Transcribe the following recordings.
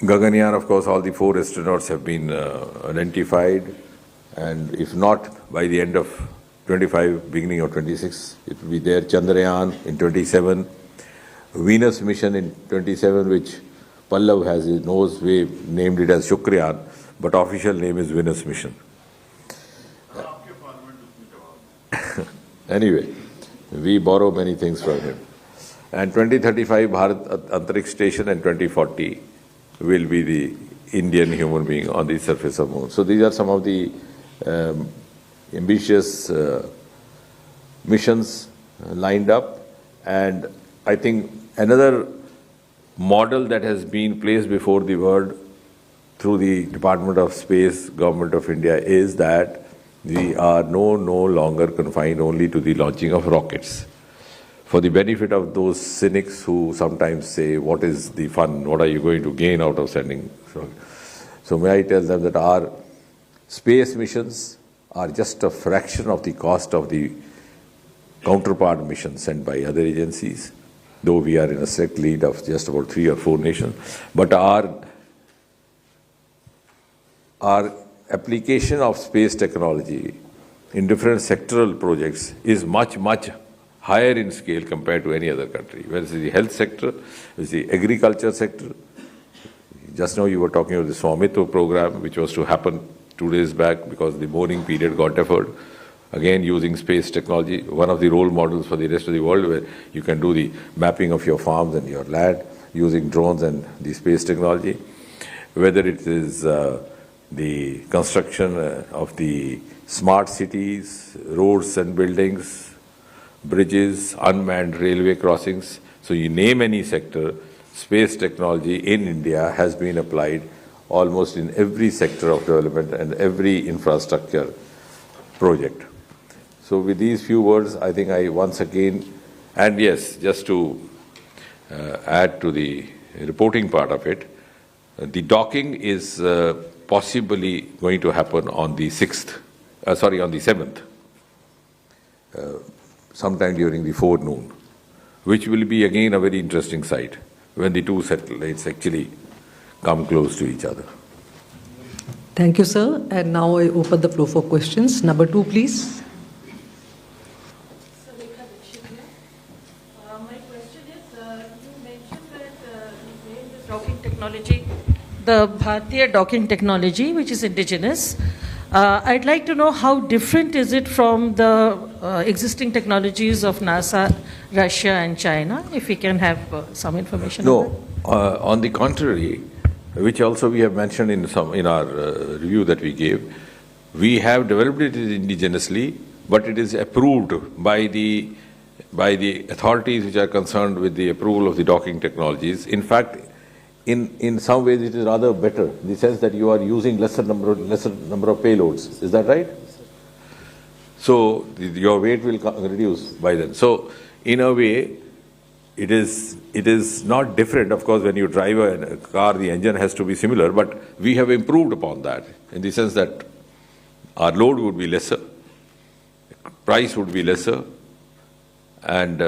Gaganyaan, of course, all the 4 astronauts have been identified, and if not by the end of 25, beginning of 26, it will be there. Chandrayaan in 27, Venus mission in 27, which Pallav has his nose, we named it as Shukriyaan, but official name is Venus mission. Anyway, we borrow many things from him. And 2035 Bharat Antariksh Station, and 2040 will be the Indian human being on the surface of moon. So these are some of the ambitious missions lined up, and I think another model that has been placed before the world through the Department of Space, Government of India, is that we are no longer confined only to the launching of rockets. For the benefit of those cynics who sometimes say, what is the fun, what are you going to gain out of sending? So may I tell them that our space missions are just a fraction of the cost of the counterpart missions sent by other agencies, though we are in a select lead of just about 3 or 4 nations. But our application of space technology in different sectoral projects is much higher in scale compared to any other country. Whether it's the health sector, it's the agriculture sector. Just now you were talking about the Swamitva program, which was to happen 2 days back because the mourning period got deferred. Again, using space technology, one of the role models for the rest of the world, where you can do the mapping of your farms and your land using drones and the space technology. Whether it is the construction of the smart cities, roads and buildings, bridges, unmanned railway crossings. So you name any sector, space technology in India has been applied almost in every sector of development and every infrastructure project. So with these few words, I think I once again, and yes, just to add to the reporting part of it, the docking is possibly going to happen on the 7th. Sometime during the forenoon, which will be again a very interesting sight when the 2 satellites actually come close to each other. Thank you, sir. And now I open the floor for questions. Number 2, please. My question is, you mentioned that this docking technology, the Bharatiya docking technology, which is indigenous, I'd like to know how different is it from the existing technologies of NASA, Russia and China, if we can have some information on that. On the contrary, which also we have mentioned in our review that we gave, we have developed it indigenously, but it is approved by the authorities which are concerned with the approval of the docking technologies. In fact, in some ways it is rather better, in the sense that you are using lesser number of payloads. Is that right? So your weight will reduce by then. So in a way, it is not different. Of course, when you drive a car, the engine has to be similar, but we have improved upon that in the sense that our load would be lesser, price would be lesser, and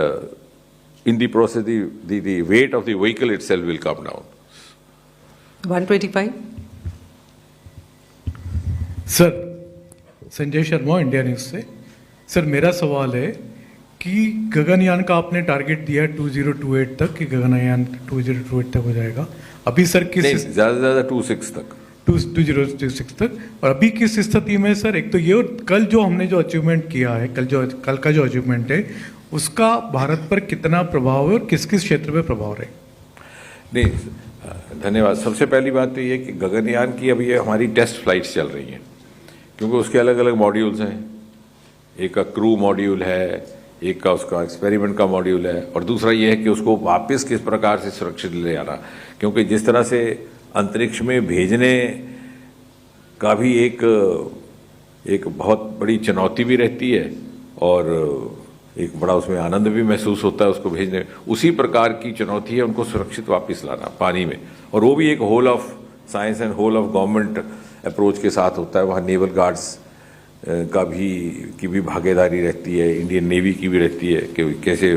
in the process, the weight of the vehicle itself will come down. 125. Sir, Sanjay Sharma, India news से। Sir, मेरा सवाल है कि गगनयान का आपने target दिया है 2028 तक, कि गगनयान 2028 तक हो जाएगा। अभी सर किस ज़्यादा से ज़्यादा 26 तक, 2026 तक, और अभी किस स्थिति में सर? एक तो ये, और कल जो हमने जो अचीवमेंट किया है, कल का जो अचीवमेंट है, उसका भारत पर कितना प्रभाव है और किस किस क्षेत्र में प्रभाव है? नहीं, धन्यवाद। सबसे पहली बात तो ये कि गगनयान की अभी हमारी टेस्ट फ्लाइट्स चल रही हैं, क्योंकि उसके अलग अलग मॉड्यूल्स हैं। एक का क्रू मॉड्यूल है, एक का उसका एक्सपेरिमेंट का मॉड्यूल है, और दूसरा ये है कि उसको वापस किस प्रकार से सुरक्षित ले जाना, क्योंकि जिस तरह से अंतरिक्ष में भेजने का भी एक बहुत बड़ी चुनौती भी रहती है और एक बड़ा उसमें आनंद भी महसूस होता है उसको भेजने, उसी प्रकार की चुनौती है उनको सुरक्षित वापस लाना पानी में, और वो भी एक whole of science and whole of government approach के साथ होता है। वहाँ नेवल गार्ड्स की भी भागीदारी रहती है, इंडियन नेवी की भी रहती है कि कैसे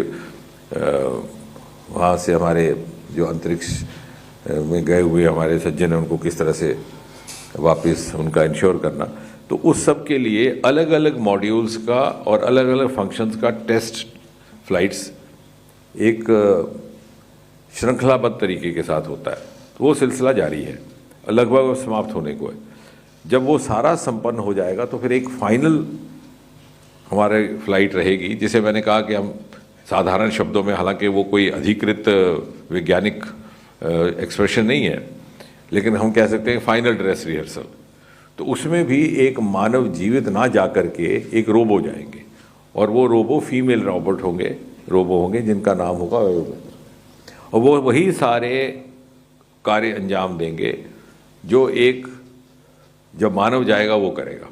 वहाँ से हमारे जो अंतरिक्ष में गए हुए हमारे सज्जन हैं, उनको किस तरह से वापस उनका इंश्योर करना, तो उस सब के लिए अलग अलग मॉड्यूल्स का और अलग अलग फंक्शंस का टेस्ट फ्लाइट्स एक श्रृंखलाबद्ध तरीके के साथ होता है। तो वो सिलसिला जारी है, लगभग समाप्त होने को है। जब वो सारा संपन्न हो जाएगा तो फिर एक फाइनल हमारे फ्लाइट रहेगी, जिसे मैंने कहा कि हम साधारण शब्दों में, हालांकि वो कोई अधिकृत वैज्ञानिक एक्सप्रेशन नहीं है, लेकिन हम कह सकते हैं फाइनल ड्रेस रिहर्सल। तो उसमें भी एक मानव जीवित ना जा करके एक रोबो जाएंगे, और वो रोबो फीमेल रोबो होंगे जिनका नाम होगा, और वो वही सारे कार्य अंजाम देंगे जो एक जब मानव जाएगा वो करेगा।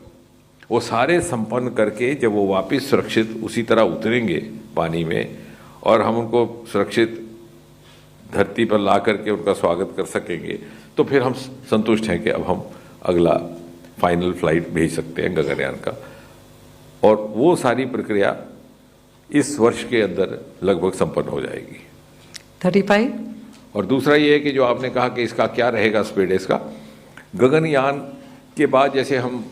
वो सारे संपन्न करके जब वो वापस सुरक्षित उसी तरह उतरेंगे पानी में, और हम उनको सुरक्षित धरती पर ला करके उनका स्वागत कर सकेंगे, तो फिर हम संतुष्ट हैं कि अब हम अगला फाइनल फ्लाइट भेज सकते हैं गगनयान का। और वो सारी प्रक्रिया इस वर्ष के अंदर लगभग संपन्न हो जाएगी। 35। और दूसरा ये है कि जो आपने कहा कि इसका क्या रहेगा स्पेडेक्स का, गगनयान के बाद जैसे हम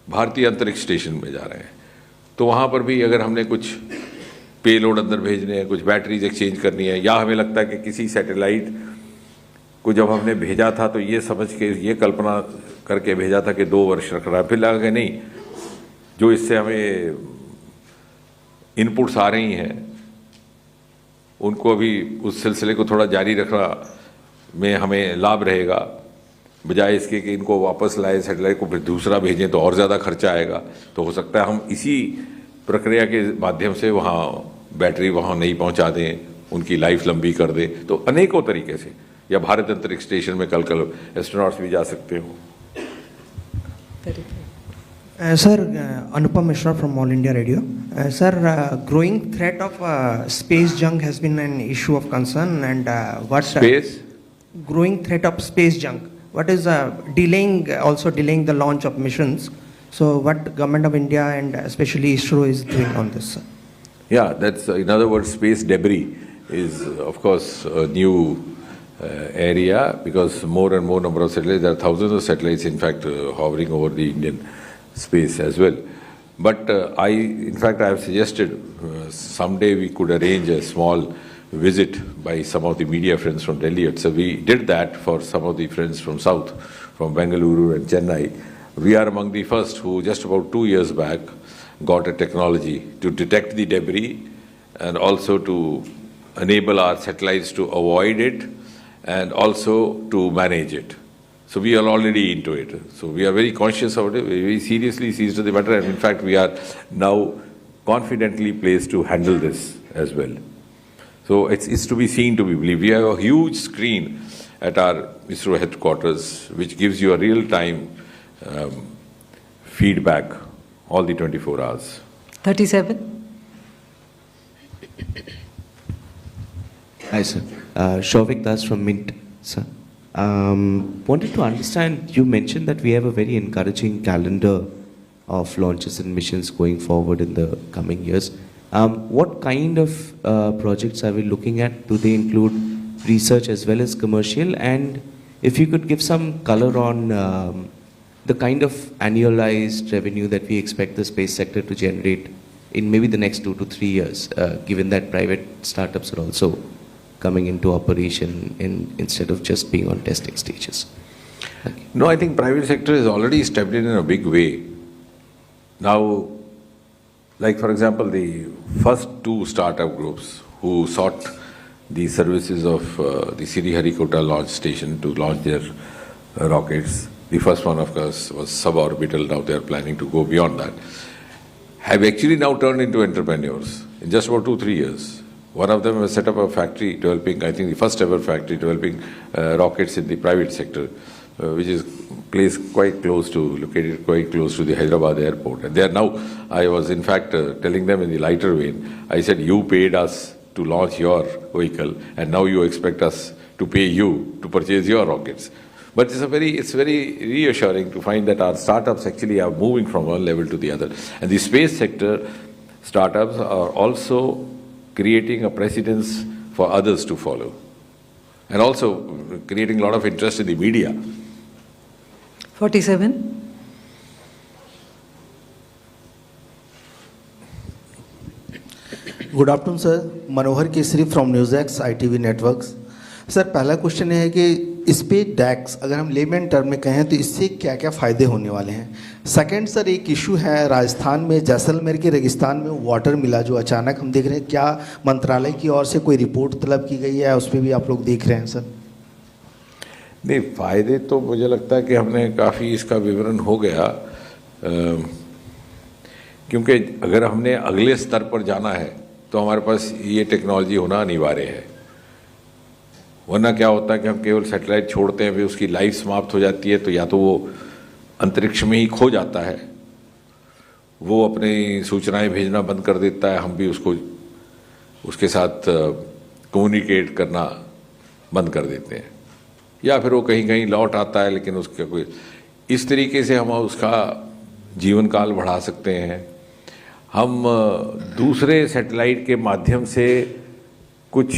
भारतीय अंतरिक्ष स्टेशन में जा रहे हैं, तो वहाँ पर भी अगर हमने कुछ पेलोड अंदर भेजने हैं, कुछ बैटरीज एक्सचेंज करनी है, या हमें लगता है कि किसी सैटेलाइट को जब हमने भेजा था तो ये समझ के, ये कल्पना करके भेजा था कि 2 वर्ष रख रहा है, फिर लगा कि नहीं, जो इससे हमें इनपुट्स आ रही हैं उनको अभी उस सिलसिले को थोड़ा जारी रखना में हमें लाभ रहेगा, बजाय इसके कि इनको वापस लाए सैटेलाइट को फिर दूसरा भेजें तो और ज़्यादा खर्चा आएगा। तो हो सकता है हम इसी प्रक्रिया के माध्यम से वहाँ बैटरी वहाँ नहीं पहुँचा दें, उनकी लाइफ लंबी कर दें। तो अनेकों तरीके से, या भारत अंतरिक्ष स्टेशन में कल एस्ट्रोनॉट्स भी जा सकते हो। Sir, Anupam Mishra from All India Radio. Sir, growing threat of space junk has been an issue of concern, and what Space? Growing threat of space junk. What is also delaying the launch of missions? So, what Government of India and especially ISRO is doing on this? Sir? Yeah, that's in other words, space debris is of course a new area, because more and more number of satellites. There are thousands of satellites, in fact, hovering over the Indian space as well. But in fact, I have suggested someday we could arrange a small visit by some of the media friends from Delhi. So we did that for some of the friends from South, from Bengaluru and Chennai. We are among the first who just about 2 years back got a technology to detect the debris and also to enable our satellites to avoid it and also to manage it. So we are already into it. So we are very conscious of it, very seriously seized the matter, and in fact we are now confidently placed to handle this as well. So it's to be seen to be believed. We have a huge screen at our ISRO headquarters which gives you a real-time feedback all the 24 hours. 37. Hi, sir. Shovik Das from Mint, sir. Wanted to understand, you mentioned that we have a very encouraging calendar of launches and missions going forward in the coming years. What kind of projects are we looking at? Do they include research as well as commercial? And if you could give some color on the kind of annualized revenue that we expect the space sector to generate in maybe the next 2 to 3 years, given that private startups are also coming into operation instead of just being on testing stages. No, I think private sector has already stepped in a big way. Now, like for example, the first 2 startup groups who sought the services of the Sriharikota launch station to launch their rockets, the first one of course was suborbital, now they are planning to go beyond that, have actually now turned into entrepreneurs in just about 2-3 years. One of them has set up a factory developing, I think the first ever factory developing rockets in the private sector, which is located quite close to the Hyderabad airport. And they are now, I was in fact telling them in the lighter vein, I said, you paid us to launch your vehicle and now you expect us to pay you to purchase your rockets. But it's very reassuring to find that our startups actually are moving from one level to the other. And the space sector startups are also creating a precedence for others to follow. and also creating a lot of interest in the media. 47. Good afternoon sir, Manohar Kesari from news ITV networks. Sir पहला question है कि SpaDeX अगर हम lemon term में कहें तो इससे क्या क्या फ़ायदे होने वाले हैं। सेकंड सर, एक इशू है राजस्थान में जैसलमेर के रेगिस्तान में वाटर मिला जो अचानक हम देख रहे हैं, क्या मंत्रालय की ओर से कोई रिपोर्ट तलब की गई है, उस पर भी आप लोग देख रहे हैं सर? नहीं, फ़ायदे तो मुझे लगता है कि हमने काफ़ी इसका विवरण हो गया, क्योंकि अगर हमने अगले स्तर पर जाना है तो हमारे पास ये टेक्नोलॉजी होना अनिवार्य है। वरना क्या होता है कि हम केवल सैटेलाइट छोड़ते हैं, फिर उसकी लाइफ समाप्त हो जाती है, तो या तो वो अंतरिक्ष में ही खो जाता है, वो अपनी सूचनाएं भेजना बंद कर देता है, हम भी उसके साथ कम्युनिकेट करना बंद कर देते हैं, या फिर वो कहीं कहीं लौट आता है, लेकिन उसका कोई इस तरीके से हम उसका जीवन काल बढ़ा सकते हैं। हम दूसरे सैटेलाइट के माध्यम से कुछ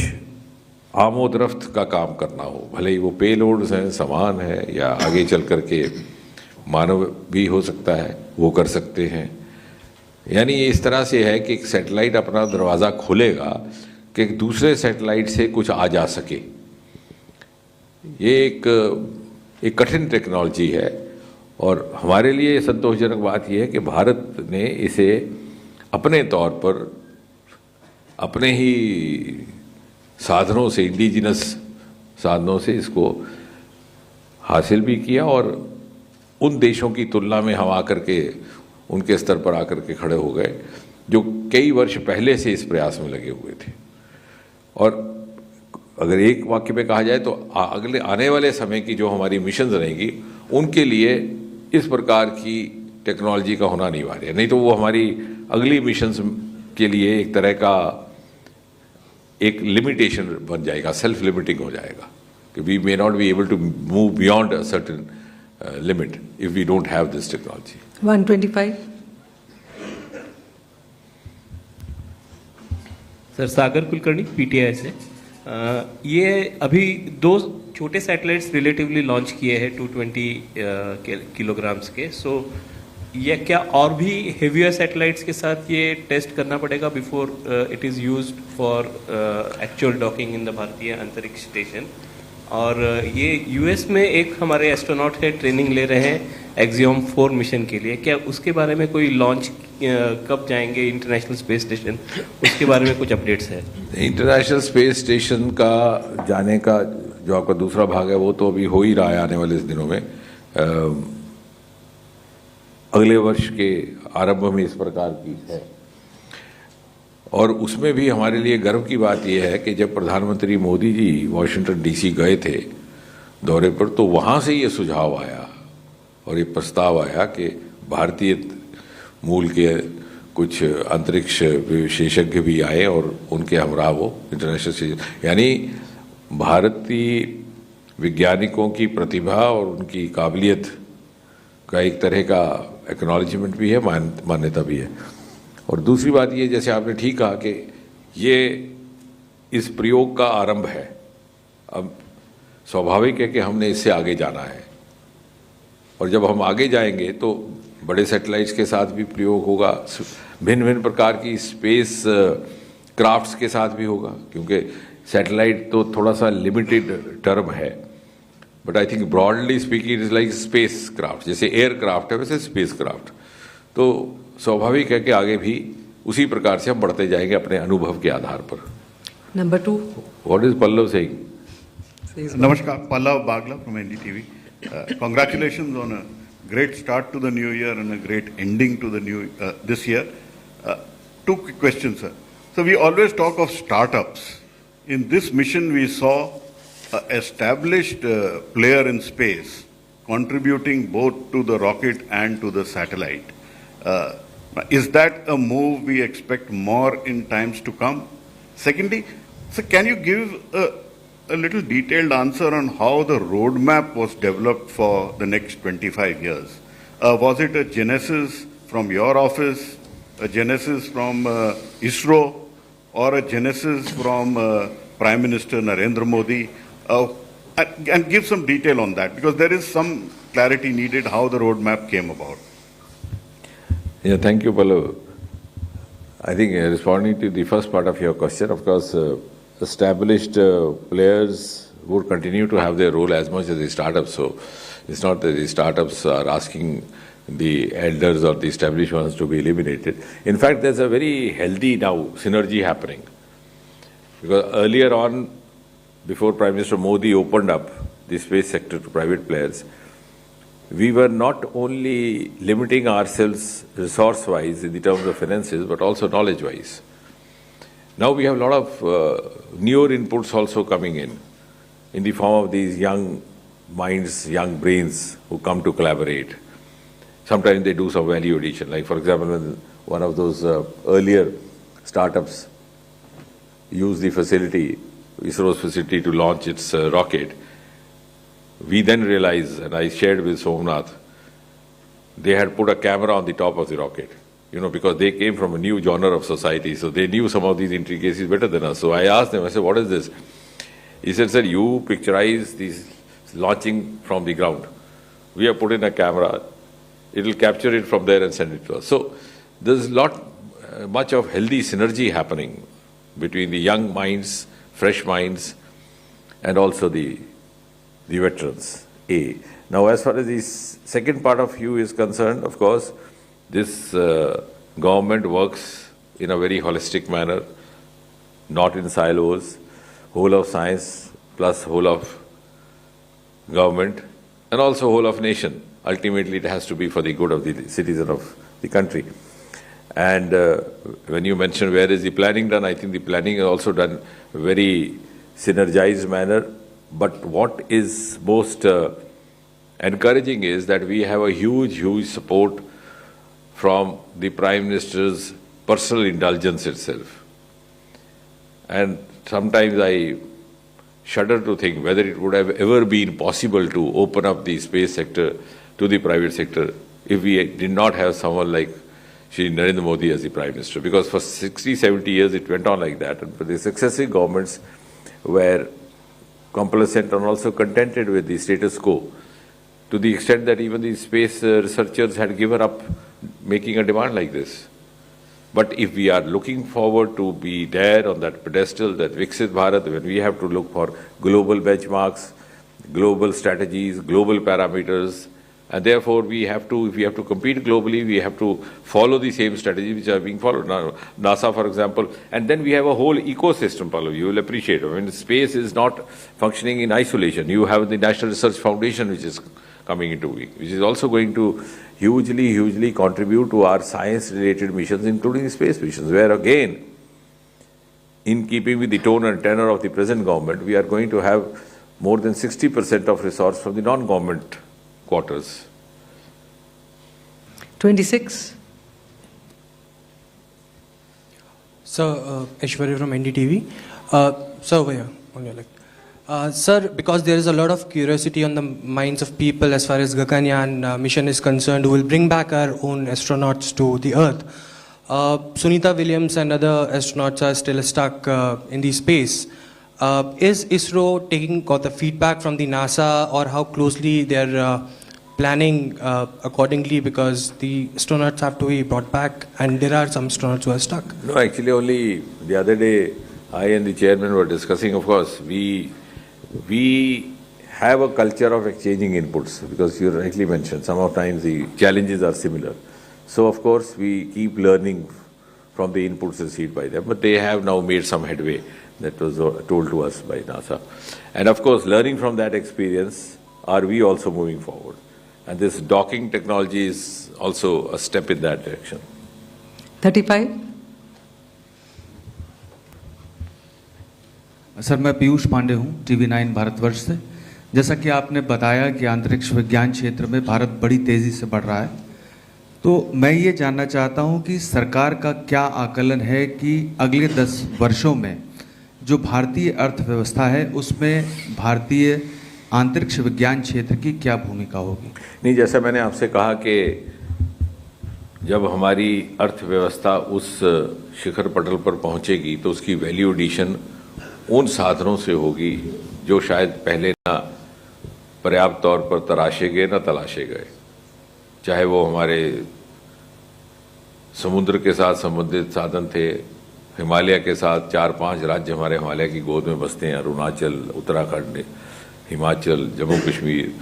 आमोद रफ्त का काम करना हो, भले ही वो पेलोड्स हैं, सामान है, या आगे चल कर के मानव भी हो सकता है, वो कर सकते हैं। यानी ये इस तरह से है कि एक सैटेलाइट अपना दरवाज़ा खोलेगा कि एक दूसरे सैटेलाइट से कुछ आ जा सके। ये एक कठिन टेक्नोलॉजी है, और हमारे लिए संतोषजनक बात यह है कि भारत ने इसे अपने तौर पर अपने ही साधनों से, इंडिजिनस साधनों से इसको हासिल भी किया, और उन देशों की तुलना में हम आकर के उनके स्तर पर आकर के खड़े हो गए जो कई वर्ष पहले से इस प्रयास में लगे हुए थे। और अगर एक वाक्य में कहा जाए तो अगले आने वाले समय की जो हमारी मिशंस रहेंगी उनके लिए इस प्रकार की टेक्नोलॉजी का होना अनिवार्य है, नहीं तो वो हमारी अगली मिशंस के लिए एक तरह का एक लिमिटेशन बन जाएगा, सेल्फ लिमिटिंग हो जाएगा, कि we may not be able to move beyond a certain limit if we don't have this technology. 125. Sir Sagar Kulkarni PTI से। ये अभी 2 छोटे सैटेलाइट्स रिलेटिवली लॉन्च किए हैं 220 किलोग्राम्स के। सो ये क्या और भी हेवियर सैटेलाइट्स के साथ ये टेस्ट करना पड़ेगा before it is used for actual docking in the भारतीय अंतरिक्ष स्टेशन? और ये US में एक हमारे एस्ट्रोनॉट है, ट्रेनिंग ले रहे हैं एक्सियोम 4 मिशन के लिए, क्या उसके बारे में कोई लॉन्च कब जाएंगे इंटरनेशनल स्पेस स्टेशन, उसके बारे में कुछ अपडेट्स है? इंटरनेशनल स्पेस स्टेशन का जाने का जो आपका दूसरा भाग है वो तो अभी हो ही रहा है आने वाले दिनों में। अगले वर्ष के आरंभ में इस प्रकार की है, और उसमें भी हमारे लिए गर्व की बात यह है कि जब प्रधानमंत्री मोदी जी वॉशिंगटन DC गए थे दौरे पर, तो वहाँ से ये सुझाव आया और ये प्रस्ताव आया कि भारतीय मूल के कुछ अंतरिक्ष विशेषज्ञ भी आए और उनके हमरा वो इंटरनेशनल, यानी भारतीय वैज्ञानिकों की प्रतिभा और उनकी काबिलियत का एक तरह का एक्नॉलेजमेंट भी है, मान्यता भी है। और दूसरी बात ये, जैसे आपने ठीक कहा कि ये इस प्रयोग का आरंभ है, अब स्वाभाविक है कि हमने इससे आगे जाना है, और जब हम आगे जाएंगे तो बड़े सैटेलाइट्स के साथ भी प्रयोग होगा, भिन्न भिन्न प्रकार की स्पेस क्राफ्ट्स के साथ भी होगा, क्योंकि सैटेलाइट तो थोड़ा सा लिमिटेड टर्म है, but I think broadly speaking it is like space craft, जैसे एयरक्राफ्ट है वैसे स्पेस क्राफ्ट। तो स्वाभाविक है कि आगे भी उसी प्रकार से हम बढ़ते जाएंगे अपने अनुभव के आधार पर। Number 2. What is Pallav saying? Namaskar, Pallav Bagla from NDTV. Congratulations on a great start to the new year and a great ending to the new this year. 2 quick questions, sir. So we always talk of startups. In this mission, we saw an established player in space contributing both to the rocket and to the satellite. Is that a move we expect more in times to come? Secondly, so can you give a little detailed answer on how the roadmap was developed for the next 25 years? Was it a genesis from your office, a genesis from ISRO, or a genesis from Prime Minister Narendra Modi? And give some detail on that, because there is some clarity needed how the roadmap came about. Yeah, thank you, Pallav. I think responding to the first part of your question, of course, established players would continue to have their role as much as the startups. So it's not that the startups are asking the elders or the established ones to be eliminated. In fact, there's a very healthy now synergy happening. Because earlier on, before Prime Minister Modi opened up the space sector to private players, we were not only limiting ourselves resource-wise in the terms of finances, but also knowledge-wise. Now we have a lot of newer inputs also coming in the form of these young minds, young brains who come to collaborate. Sometimes they do some value addition. Like, for example, when one of those earlier startups used the facility, ISRO's facility, to launch its rocket, we then realized, and I shared with Somnath, they had put a camera on the top of the rocket, because they came from a new genre of society, so they knew some of these intricacies better than us. So I asked them, I said, what is this? He said, sir, you picturize these launching from the ground. We have put in a camera, it will capture it from there and send it to us. So there's much of healthy synergy happening between the young minds, fresh minds, and also the veterans. Now, as far as the second part of you is concerned, of course, this government works in a very holistic manner, not in silos, whole of science plus whole of government, and also whole of nation. Ultimately, it has to be for the good of the citizen of the country. And when you mention where is the planning done, I think the planning is also done in a very synergized manner. But what is most encouraging is that we have a huge support from the Prime Minister's personal indulgence itself. And sometimes I shudder to think whether it would have ever been possible to open up the space sector to the private sector if we did not have someone like Shri Narendra Modi as the Prime Minister. Because for 60, 70 years it went on like that. And for the successive governments were complacent and also contented with the status quo, to the extent that even the space researchers had given up making a demand like this. But if we are looking forward to be there on that pedestal, that Viksit Bharat, when we have to look for global benchmarks, global strategies, global parameters, and therefore we have to, if we have to compete globally, we have to follow the same strategies which are being followed. Now, NASA, for example, and then we have a whole ecosystem, Pallav, you will appreciate. I mean, space is not functioning in isolation. You have the National Research Foundation, which is coming into being, which is also going to hugely contribute to our science-related missions, including space missions, where again, in keeping with the tone and tenor of the present government, we are going to have more than 60% of resource from the non-government quarters. 26. Sir, Aishwarya from NDTV. Sir, over here, on your leg. Sir, because there is a lot of curiosity on the minds of people as far as Gaganyaan mission is concerned, who will bring back our own astronauts to the Earth. Sunita Williams and other astronauts are still stuck in the space. Is ISRO taking the feedback from the NASA, or how closely they're planning accordingly, because the astronauts have to be brought back and there are some astronauts who are stuck? No, actually only the other day I and the chairman were discussing, of course, we have a culture of exchanging inputs, because you rightly mentioned, sometimes the challenges are similar. So of course we keep learning from the inputs received by them, but they have now made some headway. That was told to us by NASA. And of course, learning from that experience, are we also moving forward? And this docking technology is also a step in that direction. 35. Sir, मैं पीयूष पांडे हूँ, TV9 Bharatvarsh से। जैसा कि आपने बताया कि अंतरिक्ष विज्ञान क्षेत्र में भारत बड़ी तेज़ी से बढ़ रहा है, तो मैं ये जानना चाहता हूँ कि सरकार का क्या आकलन है कि अगले 10 वर्षों में जो भारतीय अर्थव्यवस्था है उसमें भारतीय अंतरिक्ष विज्ञान क्षेत्र की क्या भूमिका होगी? नहीं, जैसा मैंने आपसे कहा कि जब हमारी अर्थव्यवस्था उस शिखर पटल पर पहुंचेगी तो उसकी वैल्यू एडिशन उन साधनों से होगी जो शायद पहले ना पर्याप्त तौर पर तराशे गए ना तलाशे गए, चाहे वो हमारे समुद्र के साथ संबंधित साधन थे, हिमालय के साथ 4-5 राज्य हमारे हिमालय की गोद में बसते हैं, अरुणाचल, उत्तराखंड, हिमाचल, जम्मू कश्मीर,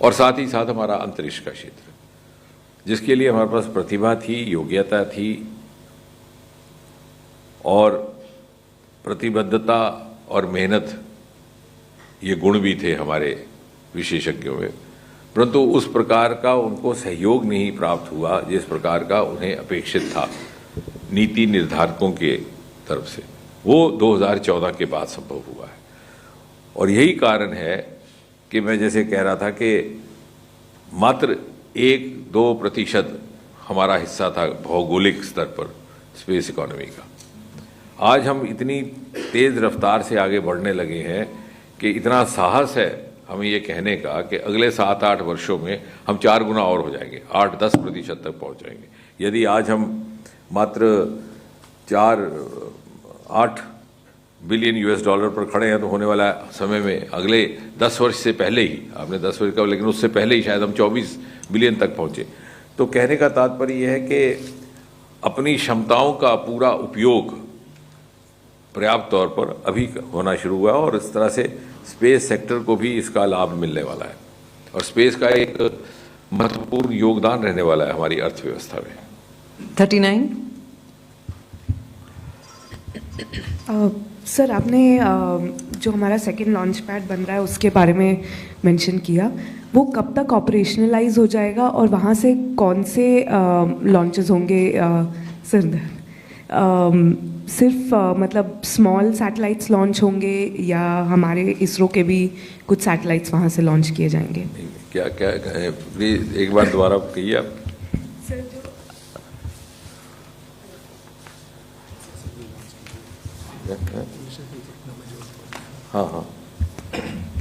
और साथ ही साथ हमारा अंतरिक्ष का क्षेत्र, जिसके लिए हमारे पास प्रतिभा थी, योग्यता थी और प्रतिबद्धता और मेहनत, ये गुण भी थे हमारे विशेषज्ञों में, परंतु उस प्रकार का उनको सहयोग नहीं प्राप्त हुआ जिस प्रकार का उन्हें अपेक्षित था नीति निर्धारकों के तरफ से। वो 2014 के बाद संभव हुआ है और यही कारण है कि मैं जैसे कह रहा था कि मात्र 1-2% हमारा हिस्सा था भौगोलिक स्तर पर स्पेस इकोनॉमी का। आज हम इतनी तेज रफ्तार से आगे बढ़ने लगे हैं कि इतना साहस है हमें ये कहने का कि अगले 7-8 वर्षों में हम 4 गुना और हो जाएंगे, 8-10% तक पहुंच जाएंगे। यदि आज हम मात्र 4-8 बिलियन US$ पर खड़े हैं तो होने वाला समय में अगले 10 वर्ष से पहले ही, आपने 10 वर्ष का, लेकिन उससे पहले ही शायद हम 24 बिलियन तक पहुंचे। तो कहने का तात्पर्य यह है कि अपनी क्षमताओं का पूरा उपयोग पर्याप्त तौर पर अभी होना शुरू हुआ और इस तरह से स्पेस सेक्टर को भी इसका लाभ मिलने वाला है और स्पेस का एक महत्वपूर्ण योगदान रहने वाला है हमारी अर्थव्यवस्था में। 39। सर, आपने जो हमारा सेकंड लॉन्च पैड बन रहा है उसके बारे में मेंशन किया, वो कब तक ऑपरेशनलाइज हो जाएगा और वहाँ से कौन से लॉन्चेस होंगे? सर, सिर्फ मतलब स्मॉल सैटेलाइट्स लॉन्च होंगे या हमारे इसरो के भी कुछ सैटेलाइट्स वहाँ से लॉन्च किए जाएंगे? क्या क्या प्लीज एक बार दोबारा कहिए आप। सर, हाँ हाँ,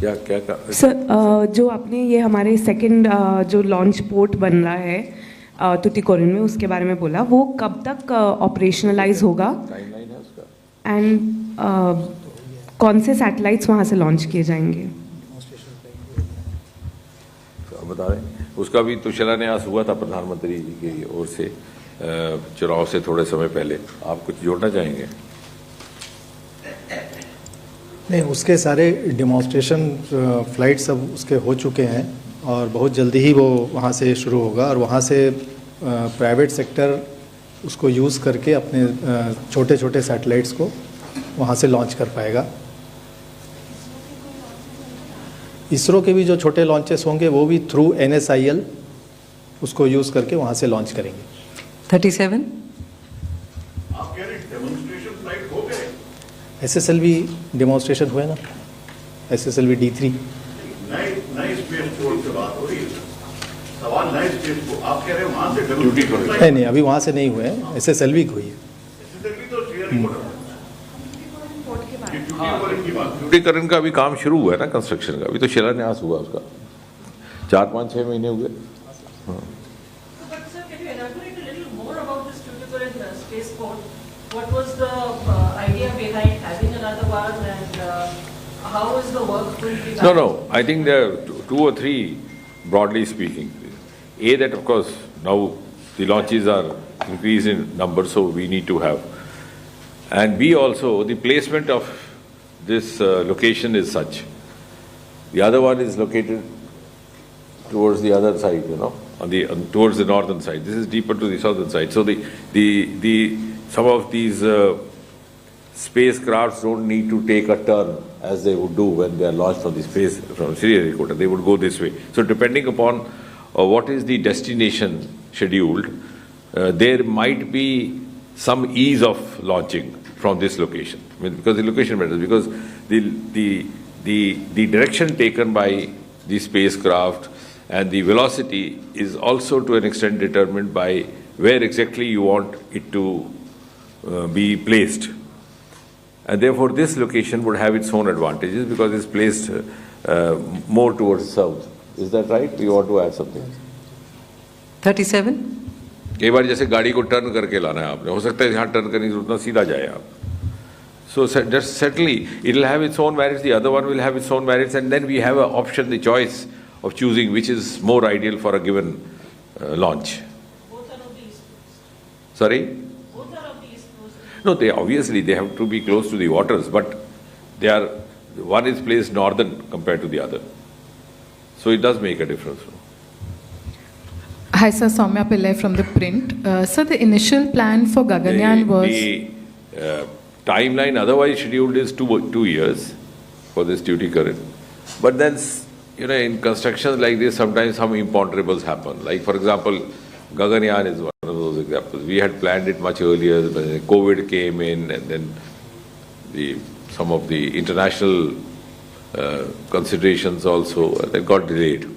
क्या क्या सर, जो आपने ये हमारे सेकंड जो लॉन्च पोर्ट बन रहा है तुतिकोरिन में, उसके बारे में बोला, वो कब तक ऑपरेशनलाइज होगा एंड कौन से सैटेलाइट्स वहाँ से लॉन्च किए जाएंगे? बता दें, उसका भी तो शिलान्यास हुआ था प्रधानमंत्री जी की ओर से चुनाव से थोड़े समय पहले। आप कुछ जोड़ना चाहेंगे? नहीं, उसके सारे डिमॉन्स्ट्रेशन फ्लाइट सब उसके हो चुके हैं और बहुत जल्दी ही वो वहाँ से शुरू होगा और वहाँ से प्राइवेट सेक्टर उसको यूज़ करके अपने छोटे छोटे सैटेलाइट्स को वहाँ से लॉन्च कर पाएगा। इसरो के भी जो छोटे लॉन्चेस होंगे वो भी थ्रू NSIL उसको यूज़ करके वहाँ से लॉन्च करेंगे। 37। आप कह रहे डेमोन्स्ट्रेशन फ्लाइट हो गए? SSLV डेमोन्स्ट्रेशन हुए ना, SSLV D3। नई स्पेस पोर्ट से बात हो रही है, सवाल नए स्पेस पोर्ट, आप कह रहे हैं वहाँ से नहीं, अभी वहाँ से नहीं हुए हैं, SSLV हुई है। SSLV तो श्रीहरिकोटा ट्यूटीकरण का भी काम शुरू हुआ है ना, कंस्ट्रक्शन का। अभी तो शिलान्यास हुआ उसका, 4-5-6 महीने हुए। No, I think there are 2 or 3, broadly speaking. A, that of course now the launches are increased in number, so we need to have. And B, also the placement of this location is such. The other one is located towards the other side, towards the northern side. This is deeper to the southern side. So some of these spacecrafts don't need to take a turn as they would do when they are launched from Sriharikota. They would go this way. So depending upon what is the destination scheduled, there might be some ease of launching from this location. I mean, because the location matters, because the direction taken by the spacecraft and the velocity is also to an extent determined by where exactly you want it to be placed. And therefore this location would have its own advantages because it's placed more towards south. Is that right? You want to add something? 37. कई बार जैसे गाड़ी को turn करके लाना है आपने, हो सकता है यहाँ टर्न करने की जरूरत ना, सीधा जाए आप। So certainly it will have its own merits, the other one will have its own merits, and then we have an option, the choice of choosing which is more ideal for a given launch. Both are of the East Coast. Sorry? Both are of the East Coast. No, they have to be close to the waters, but one is placed northern compared to the other. So it does make a difference. Hi, sir. Soumya Pillai from The Print. Sir, the initial plan for Gaganyaan was... The timeline otherwise scheduled is 2 years for this duty current. But then, in constructions like this, sometimes some imponderables happen. Like, for example, Gaganyaan is one of those examples. We had planned it much earlier, but COVID came in, and then some of the international considerations also that got delayed.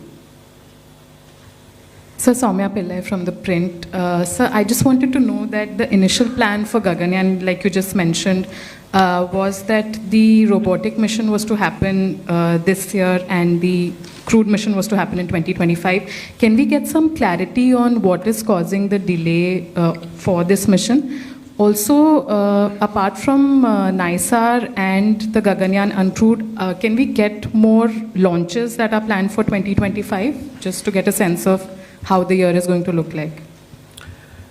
Sir, Soumya Pillai from The Print. Sir, I just wanted to know that the initial plan for Gaganyaan, like you just mentioned, was that the robotic mission was to happen this year and the crewed mission was to happen in 2025. Can we get some clarity on what is causing the delay for this mission? Also, apart from NISAR and the Gaganyaan uncrewed, can we get more launches that are planned for 2025, just to get a sense of how the year is going to look like?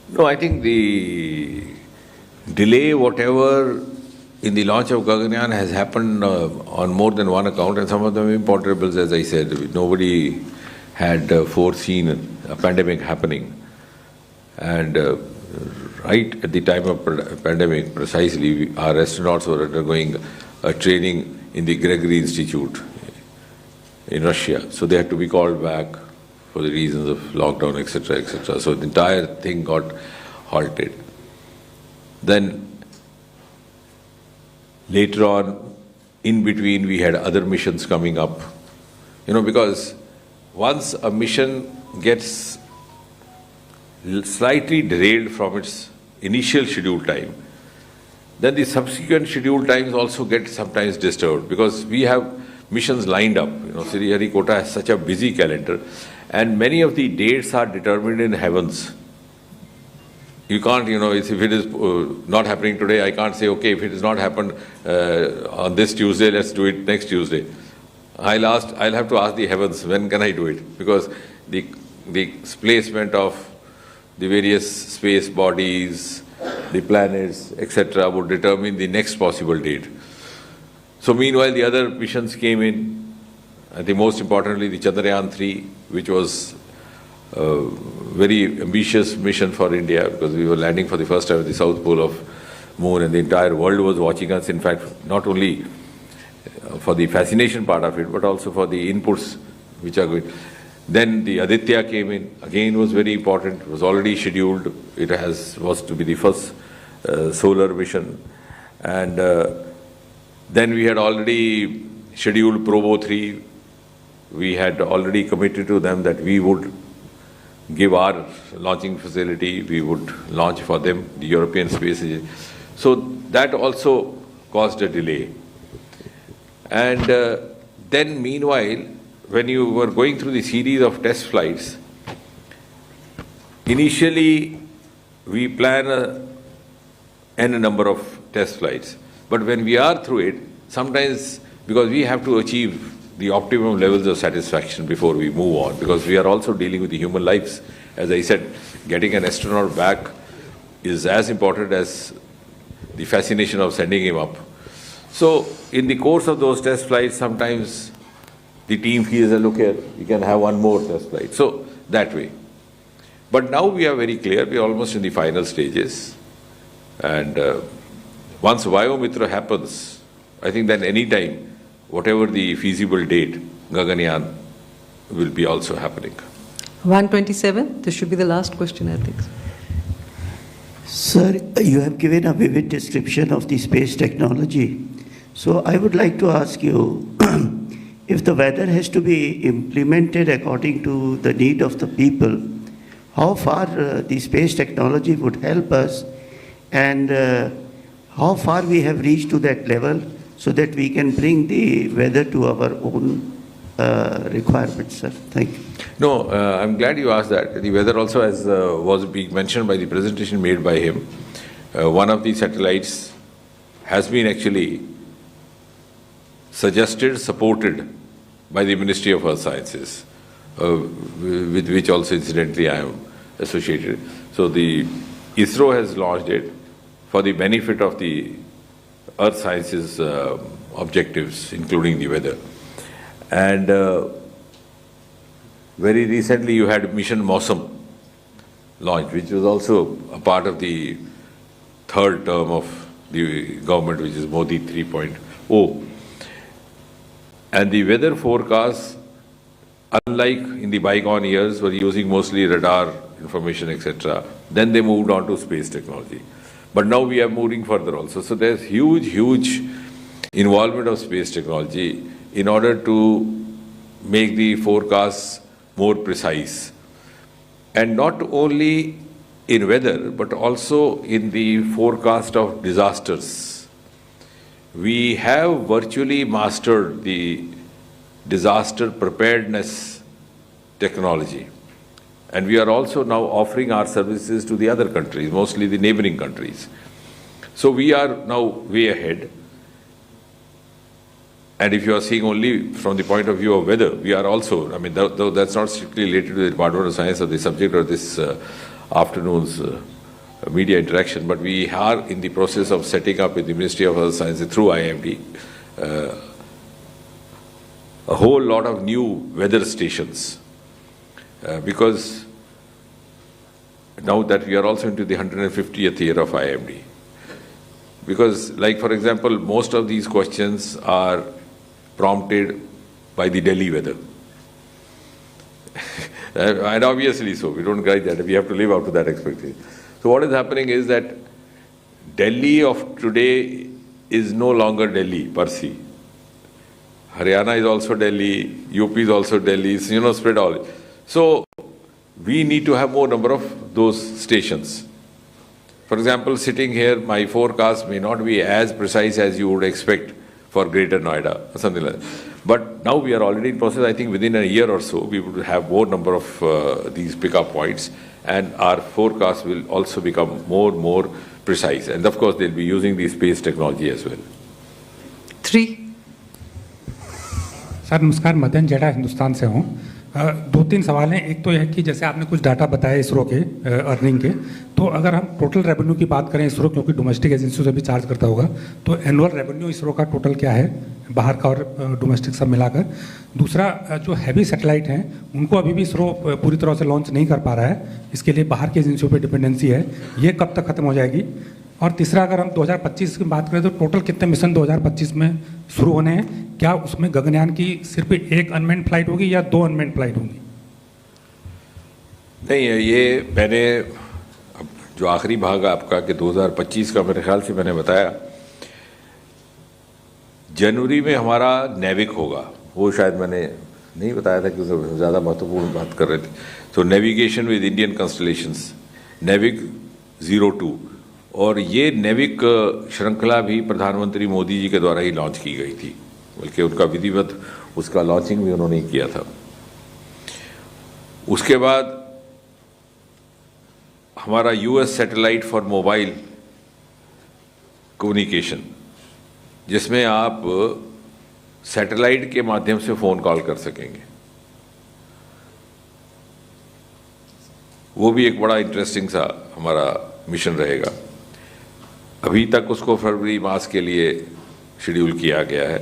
No, I think the delay, whatever in the launch of Gaganyaan, has happened on more than one account, and some of them imponderables, as I said. Nobody had foreseen a pandemic happening. And right at the time of pandemic, precisely, our astronauts were undergoing a training in the Gregory Institute in Russia. So they had to be called back for the reasons of lockdown, etc., etc. So the entire thing got halted. Then later on, in between, we had other missions coming up. Because once a mission gets slightly derailed from its initial schedule time, then the subsequent schedule times also get sometimes disturbed, because we have missions lined up. Sriharikota has such a busy calendar, and many of the dates are determined in heavens. You can't, if it is not happening today, I can't say, okay, if it has not happened on this Tuesday, let's do it next Tuesday. I'll have to ask the heavens, when can I do it? Because the placement of the various space bodies, the planets, etc., would determine the next possible date. So meanwhile, the other missions came in. I think most importantly, the Chandrayaan-3, which was a very ambitious mission for India, because we were landing for the first time at the South Pole of Moon, and the entire world was watching us, in fact, not only for the fascination part of it, but also for the inputs which are going. Then the Aditya came in, again was very important, it was already scheduled, was to be the first solar mission. And then we had already scheduled Probo 3, we had already committed to them that we would give our launching facility, we would launch for them, the European Space Agency. So that also caused a delay. And then meanwhile, when you were going through the series of test flights, initially we plan n number of test flights. But when we are through it, sometimes, because we have to achieve the optimum levels of satisfaction before we move on, because we are also dealing with the human lives. As I said, getting an astronaut back is as important as the fascination of sending him up. So in the course of those test flights, sometimes the team feels, look here, we can have one more test flight. So that way. But now we are very clear, we are almost in the final stages. And once Vayomitra happens, I think then any time, whatever the feasible date, Gaganyaan will be also happening. 127, this should be the last question, I think. Sir, you have given a vivid description of the space technology. So I would like to ask you, if the weather has to be implemented according to the need of the people, how far the space technology would help us, and how far we have reached to that level so that we can bring the weather to our own requirements, sir? Thank you. No, I'm glad you asked that. The weather also, as was being mentioned by the presentation made by him, one of the satellites has been actually suggested, supported by the Ministry of Earth Sciences, with which also incidentally I am associated. So the ISRO has launched it for the benefit of the Earth Sciences objectives, including the weather. And very recently you had Mission Mausam launched, which was also a part of the third term of the government, which is Modi 3.0. And the weather forecasts, unlike in the bygone years, were using mostly radar information, etc. Then they moved on to space technology. But now we are moving further also. So there's huge involvement of space technology in order to make the forecasts more precise. And not only in weather, but also in the forecast of disasters. We have virtually mastered the disaster preparedness technology. And we are also now offering our services to the other countries, mostly the neighboring countries. So we are now way ahead. And if you are seeing only from the point of view of weather, we are also, I mean, though that's not strictly related to the Department of Science or the subject of this afternoon's media interaction, but we are in the process of setting up with the Ministry of Earth Sciences through IMD a whole lot of new weather stations. Because now that we are also into the 150th year of IMD. Because, like, for example, most of these questions are prompted by the Delhi weather. And obviously so, we don't guide that, we have to live up to that expectation. So what is happening is that Delhi of today is no longer Delhi per se. Haryana is also Delhi, UP is also Delhi, you know, spread all. So we need to have more number of those stations. For example, sitting here, my forecast may not be as precise as you would expect for Greater Noida or something like that. But now we are already in process. I think within a year or so, we would have more number of these pickup points, and our forecast will also become more precise. And of course, they'll be using the space technology as well. 3. Sir नमस्कार, मदन जेड़ा हिंदुस्तान से हूँ। 2-3 सवाल हैं। एक तो यह कि जैसे आपने कुछ डाटा बताया इसरो के अर्निंग के, तो अगर हम टोटल रेवेन्यू की बात करें, इसरो क्योंकि डोमेस्टिक एजेंसियों से भी चार्ज करता होगा, तो एनुअल रेवेन्यू इसरो का टोटल क्या है, बाहर का और डोमेस्टिक सब मिलाकर। दूसरा, जो हैवी सैटेलाइट हैं उनको अभी भी इसरो पूरी तरह से लॉन्च नहीं कर पा रहा है, इसके लिए बाहर की एजेंसियों पर डिपेंडेंसी है, ये कब तक खत्म हो जाएगी। और तीसरा, अगर हम 2025 की बात करें तो टोटल कितने मिशन 2025 में शुरू होने हैं, क्या उसमें गगनयान की सिर्फ एक अनमेन्ड फ्लाइट होगी या 2 अनमेन्ड फ्लाइट होंगी? नहीं, ये मैंने जो आखिरी भाग आपका कि 2025 का मेरे ख्याल से मैंने बताया, जनवरी में हमारा नेविक होगा, वो शायद मैंने नहीं बताया था क्योंकि ज़्यादा महत्वपूर्ण बात कर रहे थे। तो नेविगेशन विद इंडियन कंस्टलेशंस, नेविक 02, और ये नेविक श्रृंखला भी प्रधानमंत्री मोदी जी के द्वारा ही लॉन्च की गई थी, बल्कि उनका विधिवत उसका लॉन्चिंग भी उन्होंने किया था। उसके बाद हमारा US satellite for mobile communication, जिसमें आप सैटेलाइट के माध्यम से फ़ोन कॉल कर सकेंगे, वो भी एक बड़ा इंटरेस्टिंग सा हमारा मिशन रहेगा। अभी तक उसको फरवरी मास के लिए शेड्यूल किया गया है।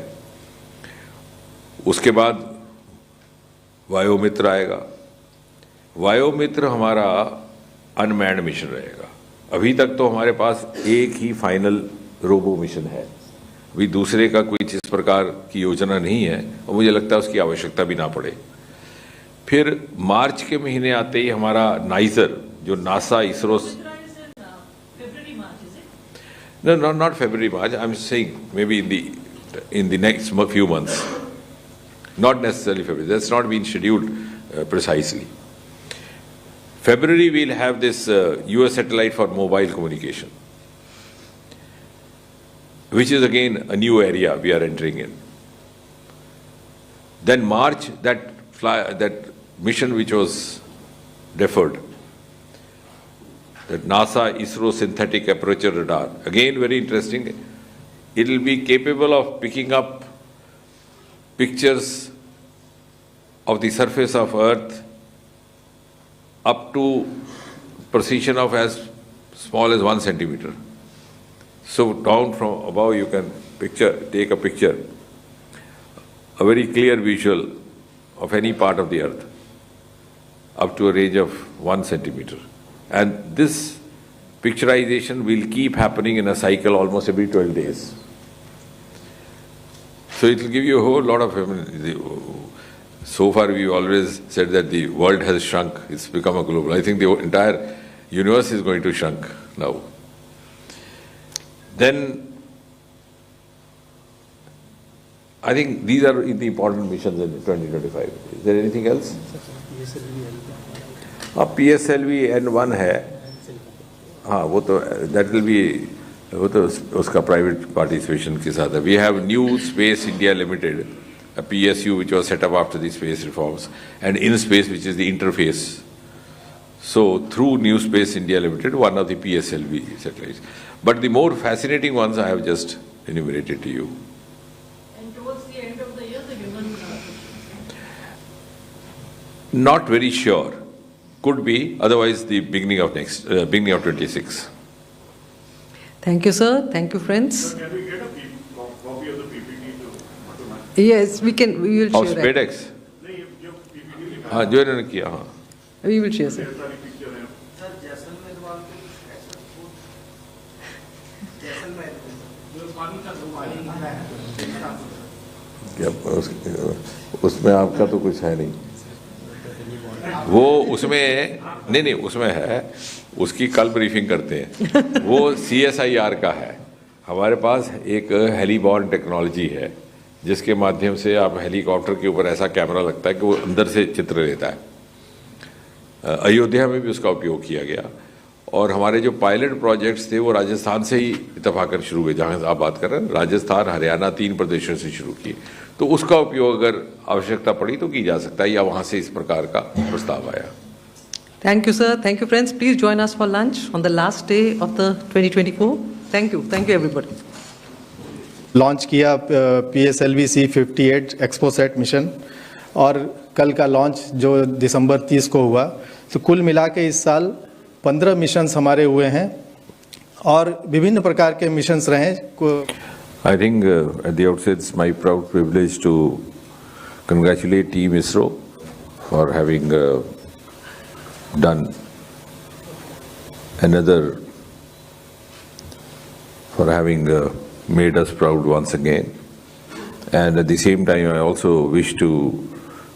उसके बाद वायोमित्र आएगा। वायोमित्र हमारा अनमैन्ड मिशन रहेगा। अभी तक तो हमारे पास एक ही फाइनल रोबो मिशन है, अभी दूसरे का कोई इस प्रकार की योजना नहीं है, और मुझे लगता है उसकी आवश्यकता भी ना पड़े। फिर मार्च के महीने आते ही हमारा नाइजर, जो NASA ISRO, no, not February, March, I'm saying maybe in the next few months, not necessarily February, that's not been scheduled precisely. February we'll have this US satellite for mobile communication, which is again a new area we are entering in. Then March, that mission which was deferred, that NASA ISRO synthetic aperture radar, again very interesting. it will be capable of picking up pictures of the surface of Earth up to precision of as small as 1 centimeter. So down from above you can take a picture, a very clear visual of any part of the Earth up to a range of 1 centimeter. And this picturization will keep happening in a cycle almost every 12 days. So it will give you a whole lot of, so far we've always said that the world has shrunk, it's become a global. I think the entire universe is going to shrink now. Then, I think these are the important missions in 2025. Is there anything else? PSLV N1 है, हाँ वो तो that will be वो तो उसका private participation के साथ है. We have New Space India Limited, a PSU which was set up after the space reforms, and InSpace which is the interface. So through New Space India Limited, one of the PSLV satellites. But the more fascinating ones I have just enumerated to you. And towards the end of the year, the human... Not very sure. Could be, otherwise the beginning of 26. Thank you, sir. Thank you, friends. Sir, can we get a copy of the PPT to Yes, we can. We will Of share. SpaDeX? हाँ, जो इन्होंने किया, हाँ. We will share, sir. उसमें आपका तो कुछ है नहीं. वो उसमें नहीं उसमें है, उसकी कल ब्रीफिंग करते हैं. वो CSIR का है. हमारे पास एक हेलीबॉर्न टेक्नोलॉजी है जिसके माध्यम से आप हेलीकॉप्टर के ऊपर ऐसा कैमरा लगता है कि वो अंदर से चित्र लेता है. अयोध्या में भी उसका उपयोग किया गया. और हमारे जो पायलट प्रोजेक्ट्स थे वो राजस्थान से ही इत्तेफाकन शुरू हुए. जहाँ आप बात कर रहे हैं, राजस्थान, हरियाणा, 3 प्रदेशों से शुरू किए. तो उसका उपयोग अगर आवश्यकता पड़ी तो की जा सकता है, या वहाँ से इस प्रकार का प्रस्ताव आया. Thank you, sir. Thank you, friends. Please join us for lunch on the last day of the 2024. Thank you. Thank you, everybody. Launch किया PSLV C58 एक्सपोसेट मिशन, और कल का लॉन्च जो दिसंबर 30 को हुआ. तो कुल मिला के इस साल 15 मिशंस हमारे हुए हैं और विभिन्न प्रकार के मिशंस रहे. I think at the outset it's my proud privilege to congratulate Team ISRO for having done another, for having made us proud once again. And at the same time I also wish to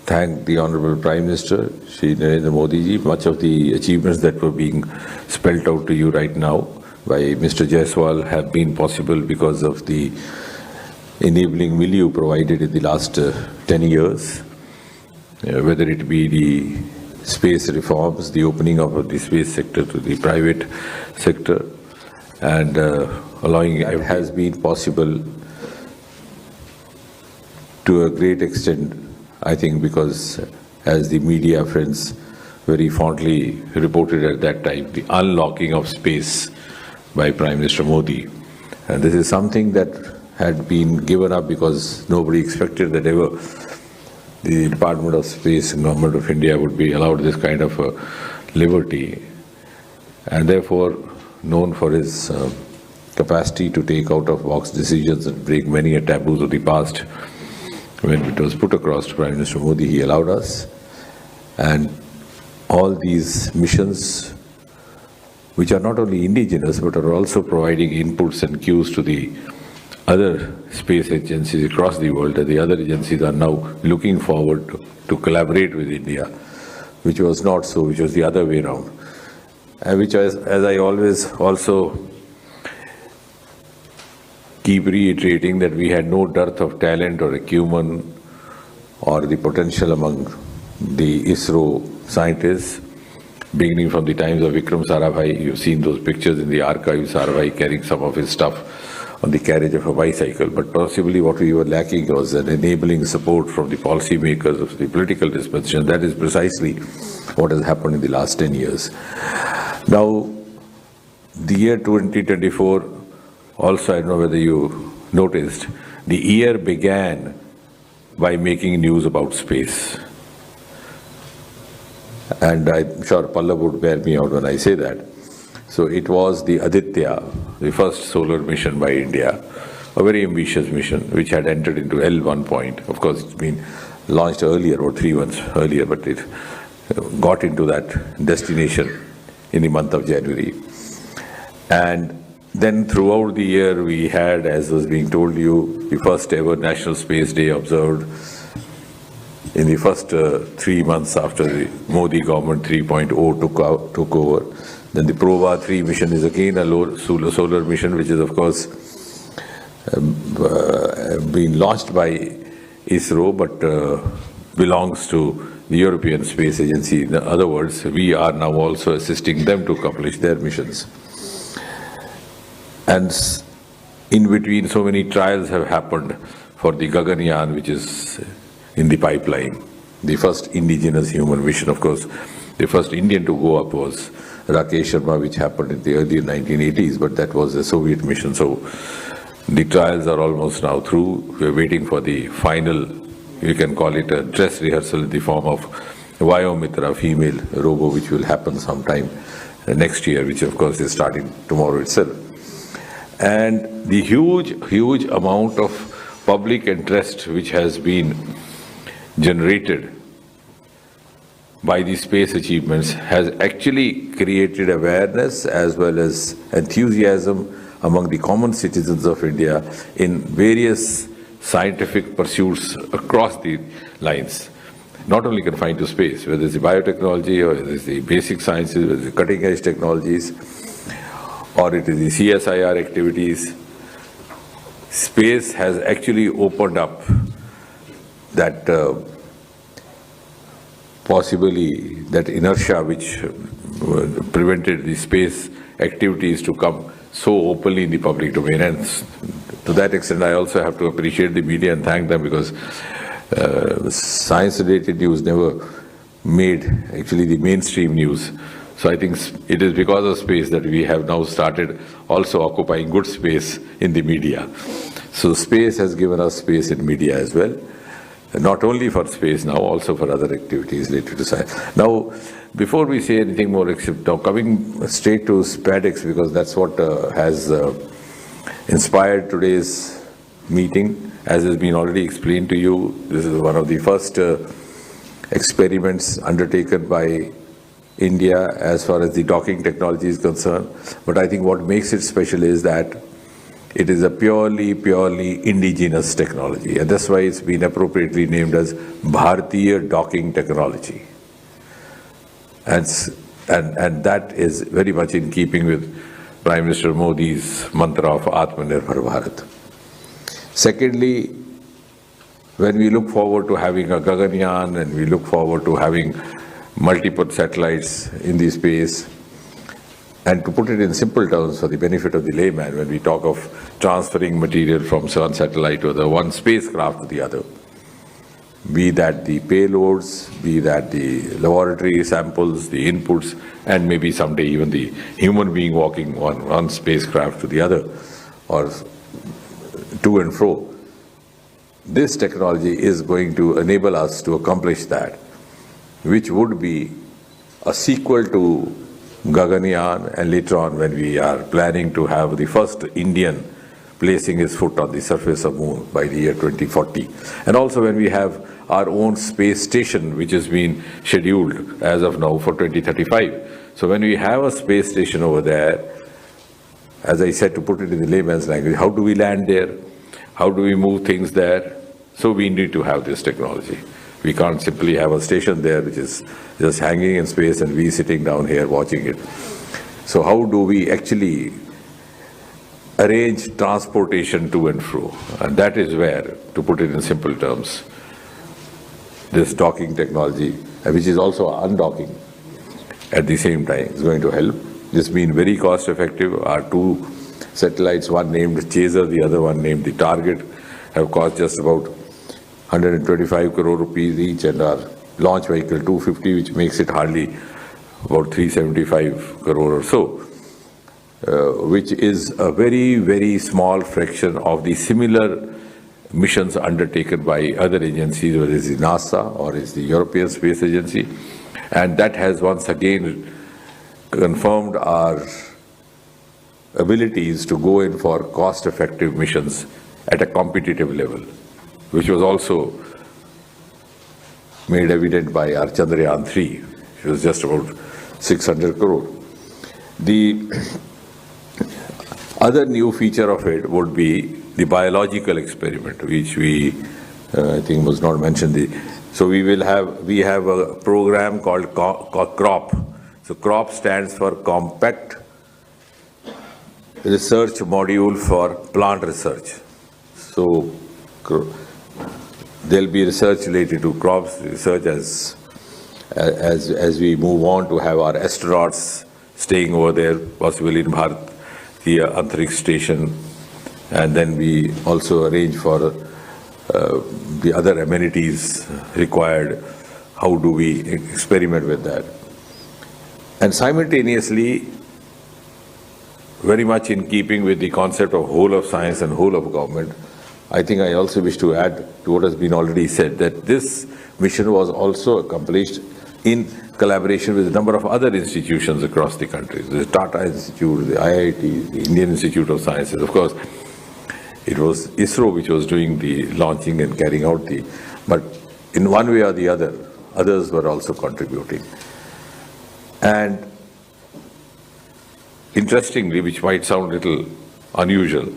thank the Honorable Prime Minister, Shri Narendra Modi ji. Much of the achievements that were being spelt out to you right now by Mr. Jaiswal have been possible because of the enabling milieu provided in the last 10 years, whether it be the space reforms, the opening of the space sector to the private sector, and allowing it has been possible to a great extent, I think, because as the media friends very fondly reported at that time, the unlocking of space by Prime Minister Modi. And this is something that had been given up because nobody expected that ever the Department of Space and Government of India would be allowed this kind of liberty, and therefore known for his capacity to take out-of-box decisions and break many taboos of the past. When it was put across to Prime Minister Modi, he allowed us. And all these missions, which are not only indigenous but are also providing inputs and cues to the other space agencies across the world, and the other agencies are now looking forward to collaborate with India, which was not so, which was the other way around. And which, as I always also keep reiterating, that we had no dearth of talent or acumen or the potential among the ISRO scientists, beginning from the times of Vikram Sarabhai. You've seen those pictures in the archive, Sarabhai carrying some of his stuff on the carriage of a bicycle. But possibly what we were lacking was an enabling support from the policymakers of the political dispensation. That is precisely what has happened in the last 10 years. Now, the year 2024, also I don't know whether you noticed, the year began by making news about space. And I'm sure Pallav would bear me out when I say that. So it was the Aditya, the first solar mission by India, a very ambitious mission which had entered into L1 point. Of course, it's been launched earlier, or 3 months earlier, but it got into that destination in the month of January. And then throughout the year we had, as was being told you, the first ever National Space Day observed in the first 3 months after the Modi government 3.0 took over. Then the Prova 3 mission is again a solar mission, which is of course being launched by ISRO, but belongs to the European Space Agency. In other words, we are now also assisting them to accomplish their missions. And in between, so many trials have happened for the Gaganyaan, which is in the pipeline. The first indigenous human mission, of course, the first Indian to go up was Rakesh Sharma, which happened in the early 1980s, but that was a Soviet mission. So the trials are almost now through. We're waiting for the final, you can call it a dress rehearsal in the form of Vayomitra female robo, which will happen sometime next year, which of course is starting tomorrow itself. And the huge amount of public interest which has been generated by the space achievements has actually created awareness as well as enthusiasm among the common citizens of India in various scientific pursuits across the lines, not only confined to space, whether it's the biotechnology or whether it's the basic sciences, whether it's the cutting edge technologies, or it is the CSIR activities. Space has actually opened up that possibly that inertia which prevented the space activities to come so openly in the public domain. And to that extent, I also have to appreciate the media and thank them, because science-related news never made actually the mainstream news. So I think it is because of space that we have now started also occupying good space in the media. So space has given us space in media as well. Not only for space now, also for other activities related to science. Now, before we say anything more, except now coming straight to SpaDeX, because that's what has inspired today's meeting. As has been already explained to you, this is one of the first experiments undertaken by India as far as the docking technology is concerned. But I think what makes it special is that it is a purely indigenous technology, and that's why it's been appropriately named as Bharatiya docking technology. And that is very much in keeping with Prime Minister Modi's mantra of Atmanirbhar Bharat. Secondly, when we look forward to having a Gaganyaan and we look forward to having multiple satellites in the space, and to put it in simple terms for the benefit of the layman, when we talk of transferring material from one satellite to the one spacecraft to the other, be that the payloads, be that the laboratory samples, the inputs, and maybe someday even the human being walking one spacecraft to the other, or to and fro. This technology is going to enable us to accomplish that, which would be a sequel to Gaganyaan, and later on when we are planning to have the first Indian placing his foot on the surface of Moon by the year 2040. And also when we have our own space station, which has been scheduled as of now for 2035. So when we have a space station over there, as I said, to put it in the layman's language, how do we land there? How do we move things there? So we need to have this technology. We can't simply have a station there which is just hanging in space and we sitting down here watching it. So how do we actually arrange transportation to and fro? And that is where, to put it in simple terms, this docking technology, which is also undocking at the same time, is going to help. This being very cost effective. Our two satellites, one named Chaser, the other one named the Target, have cost just about 125 crore rupees each, and our launch vehicle 250, which makes it hardly about 375 crore or so. which is a very, very small fraction of the similar missions undertaken by other agencies, whether it's the NASA or it's the European Space Agency. And that has once again confirmed our abilities to go in for cost-effective missions at a competitive level, which was also made evident by our Chandrayaan 3, which was just about 600 crore. The other new feature of it would be the biological experiment, which we, I think was not mentioned. So we have a program called CROP. So CROP stands for Compact Research Module for Plant Research. So there'll be research related to crops research as we move on to have our astronauts staying over there, possibly in Bharat, the Antariksh station, and then we also arrange for the other amenities required. How do we experiment with that? And simultaneously, very much in keeping with the concept of whole of science and whole of government, I think I also wish to add to what has been already said, that this mission was also accomplished in collaboration with a number of other institutions across the country. The Tata Institute, the IIT, the Indian Institute of Sciences. Of course, it was ISRO which was doing the launching and carrying out but in one way or the other, others were also contributing. And interestingly, which might sound a little unusual,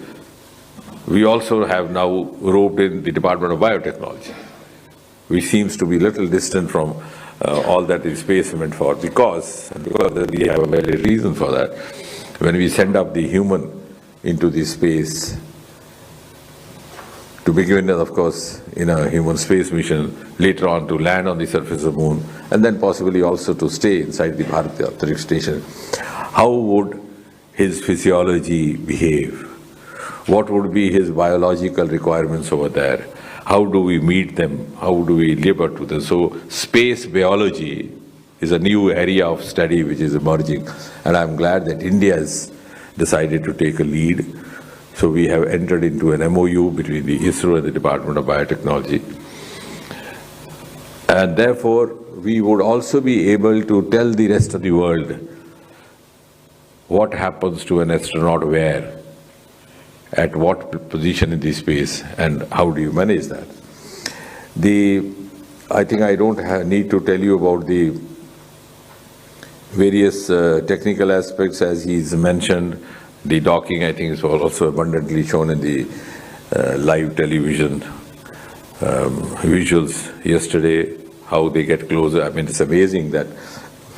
we also have now roped in the Department of Biotechnology, which seems to be a little distant from all that the space meant for, because we have a valid reason for that. When we send up the human into the space, to begin with, of course, in a human space mission, later on to land on the surface of the moon, and then possibly also to stay inside the Bharat Antariksh station, how would his physiology behave? What would be his biological requirements over there? How do we meet them? How do we live up to them? So space biology is a new area of study which is emerging, and I'm glad that India has decided to take a lead. So we have entered into an MOU between the ISRO and the Department of Biotechnology. And therefore, we would also be able to tell the rest of the world what happens to an astronaut where, at what position in the space, and how do you manage that. I think I don't need to tell you about the various technical aspects as he's mentioned. The docking, I think, is also abundantly shown in the live television visuals yesterday, how they get closer. I mean, it's amazing that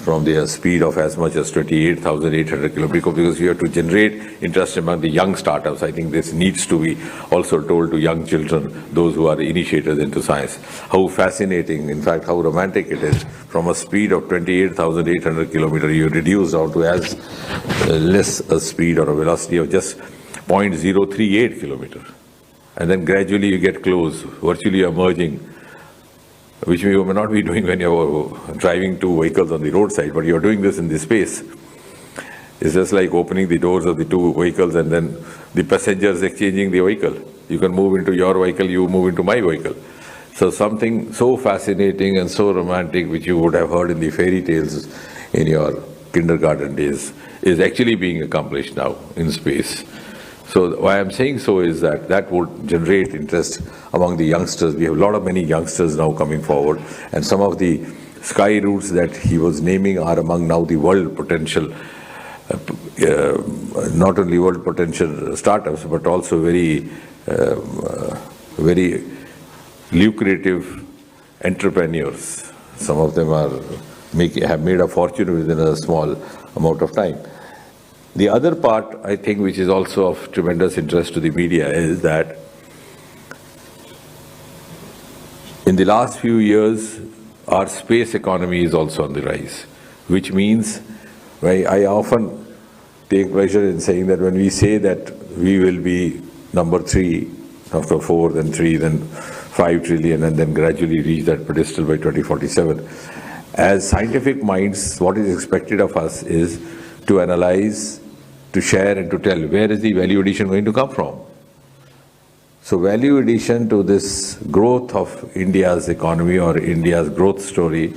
from their speed of as much as 28,800 kilometers, because you have to generate interest among the young startups. I think this needs to be also told to young children, those who are initiators into science. How fascinating, in fact, how romantic it is. From a speed of 28,800 kilometers, you reduce down to as less a speed or a velocity of just 0.038 kilometers. And then gradually you get close, virtually emerging, which you may not be doing when you're driving two vehicles on the roadside, but you're doing this in the space. It's just like opening the doors of the two vehicles and then the passengers exchanging the vehicle. You can move into your vehicle, you move into my vehicle. So something so fascinating and so romantic, which you would have heard in the fairy tales in your kindergarten days, is actually being accomplished now in space. So why I'm saying so is that that would generate interest among the youngsters. We have many youngsters now coming forward, and some of the sky routes that he was naming are among now the world potential, not only world potential startups, but also very lucrative entrepreneurs. Some of them have made a fortune within a small amount of time. The other part, I think, which is also of tremendous interest to the media is that in the last few years, our space economy is also on the rise, which means I often take pleasure in saying that when we say that we will be number 3, after 4, then 3, then 5 trillion, and then gradually reach that pedestal by 2047, as scientific minds, what is expected of us is to analyze to share and to tell where is the value addition going to come from. So value addition to this growth of India's economy or India's growth story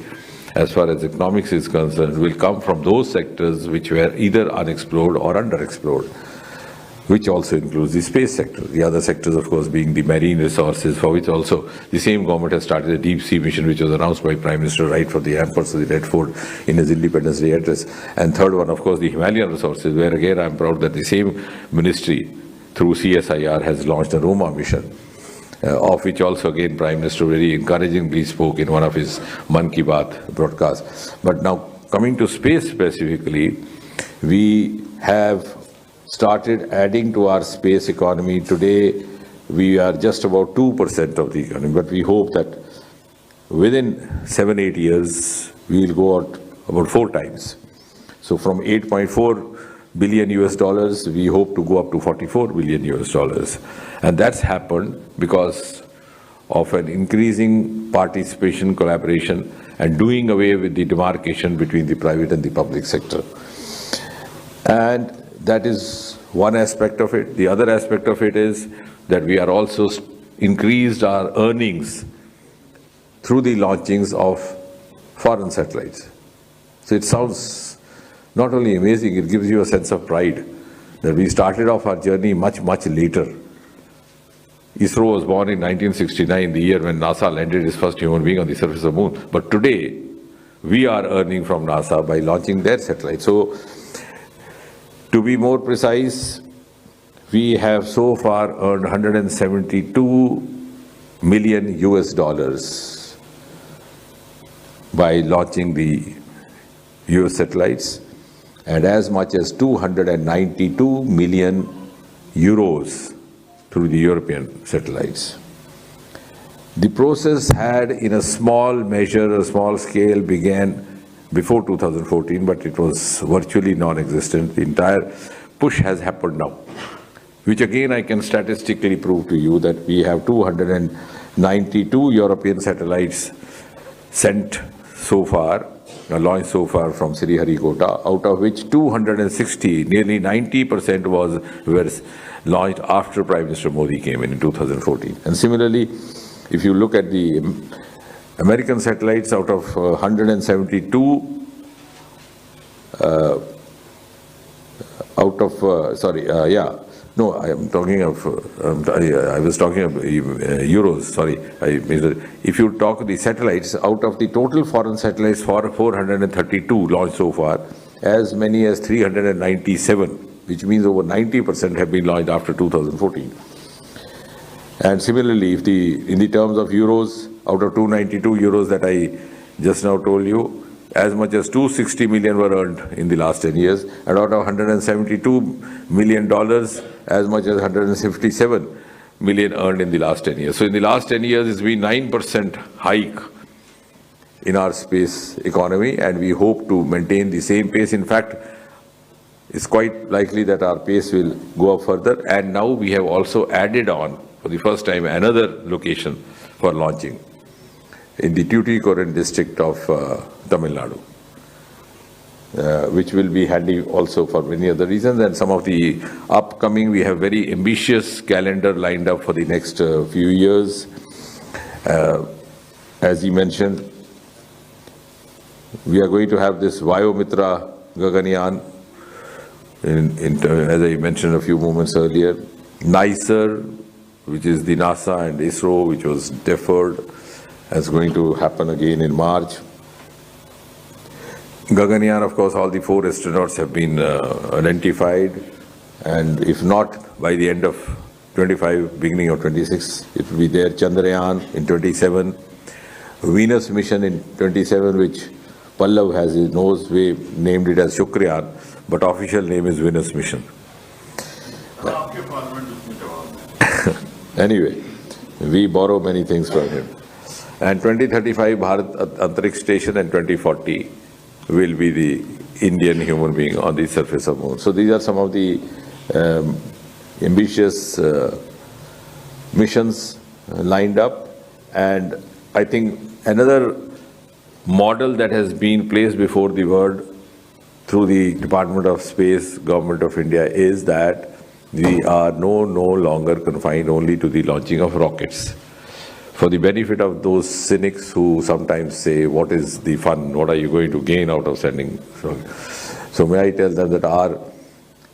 as far as economics is concerned will come from those sectors which were either unexplored or underexplored, which also includes the space sector. The other sectors, of course, being the marine resources, for which also the same government has started a deep sea mission, which was announced by Prime Minister right for the ramparts of the Red Fort in his Independence Day address. And third one, of course, the Himalayan resources, where again I'm proud that the same ministry through CSIR has launched a Roma mission, of which also again Prime Minister very encouragingly spoke in one of his Man Ki Baat broadcasts. But now coming to space specifically, we have started adding to our space economy. Today, we are just about 2% of the economy, but we hope that within 7-8 years, we will go out about 4 times. So from 8.4 billion US dollars, we hope to go up to 44 billion US dollars. And that's happened because of an increasing participation, collaboration, and doing away with the demarcation between the private and the public sector. And that is one aspect of it. The other aspect of it is that we are also increased our earnings through the launchings of foreign satellites. So it sounds not only amazing, it gives you a sense of pride that we started off our journey much, much later. ISRO was born in 1969, the year when NASA landed its first human being on the surface of the moon. But today, we are earning from NASA by launching their satellite. So, to be more precise, we have so far earned 172 million US dollars by launching the US satellites, and as much as 292 million euros through the European satellites. The process had, in a small measure, a small scale, began before 2014, but it was virtually non-existent. The entire push has happened now, which again I can statistically prove to you that we have 292 European satellites sent so far, launched so far from Sriharikota, out of which 260, nearly 90% were launched after Prime Minister Modi came in 2014. And similarly, if you look at the American satellites, out of 172, I was talking of euros, sorry. If you talk the satellites, out of the total foreign satellites, 432 launched so far, as many as 397, which means over 90% have been launched after 2014. And similarly, in the terms of euros, out of 292 euros that I just now told you, as much as 260 million were earned in the last 10 years, and out of $172 million, as much as 157 million earned in the last 10 years. So in the last 10 years, it's been 9% hike in our space economy, and we hope to maintain the same pace. In fact, it's quite likely that our pace will go up further, and now we have also added on, for the first time, another location for launching in the Tuticorin district of Tamil Nadu, which will be handy also for many other reasons. And some of the upcoming, we have very ambitious calendar lined up for the next few years. As he mentioned, we are going to have this Vayomitra Gaganyaan, as I mentioned a few moments earlier, NICER, which is the NASA and ISRO, which was deferred, is going to happen again in March. Gaganyaan, of course, all the 4 astronauts have been identified, and if not by the end of 25, beginning of 26, it will be there. Chandrayaan in 27, Venus mission in 27, which Pallav has his nose, we named it as Shukrayaan, but official name is Venus mission. Anyway, we borrow many things from him. And 2035 Bharat Antariksh Station, and 2040 will be the Indian human being on the surface of the moon. So these are some of the ambitious missions lined up. And I think another model that has been placed before the world through the Department of Space, Government of India, is that we are no longer confined only to the launching of rockets. For the benefit of those cynics who sometimes say, what is the fun, what are you going to gain out of sending? So may I tell them that our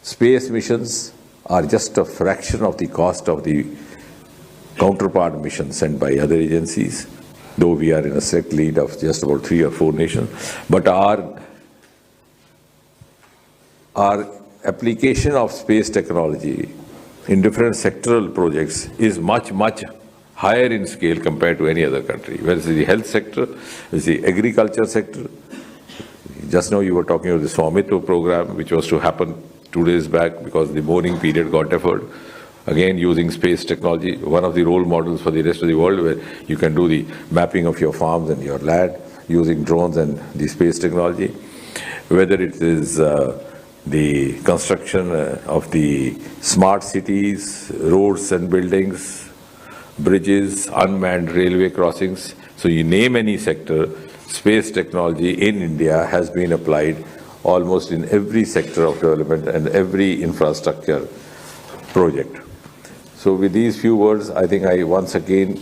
space missions are just a fraction of the cost of the counterpart missions sent by other agencies, though we are in a select lead of just about 3 or 4 nations. But our application of space technology in different sectoral projects is much higher in scale compared to any other country. Whether it's the health sector, it's the agriculture sector. Just now you were talking about the Swamitva program, which was to happen 2 days back because the mourning period got deferred. Again, using space technology, one of the role models for the rest of the world, where you can do the mapping of your farms and your land using drones and the space technology. Whether it is the construction of the smart cities, roads and buildings, bridges, unmanned railway crossings. So you name any sector, space technology in India has been applied almost in every sector of development and every infrastructure project. So with these few words, I think I once again,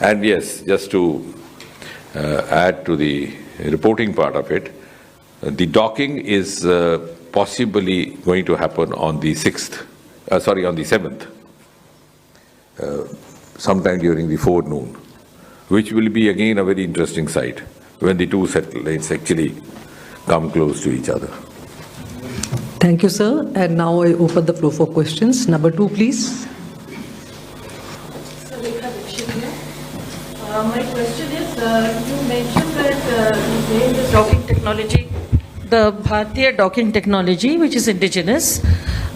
and yes, just to add to the reporting part of it, the docking is possibly going to happen on the 7th, sometime during the forenoon, which will be again a very interesting sight when the 2 satellites actually come close to each other. Thank you, sir. And now I open the floor for questions. Number 2, please. My question is, you mentioned that you named this docking technology the Bharatiya docking technology, which is indigenous.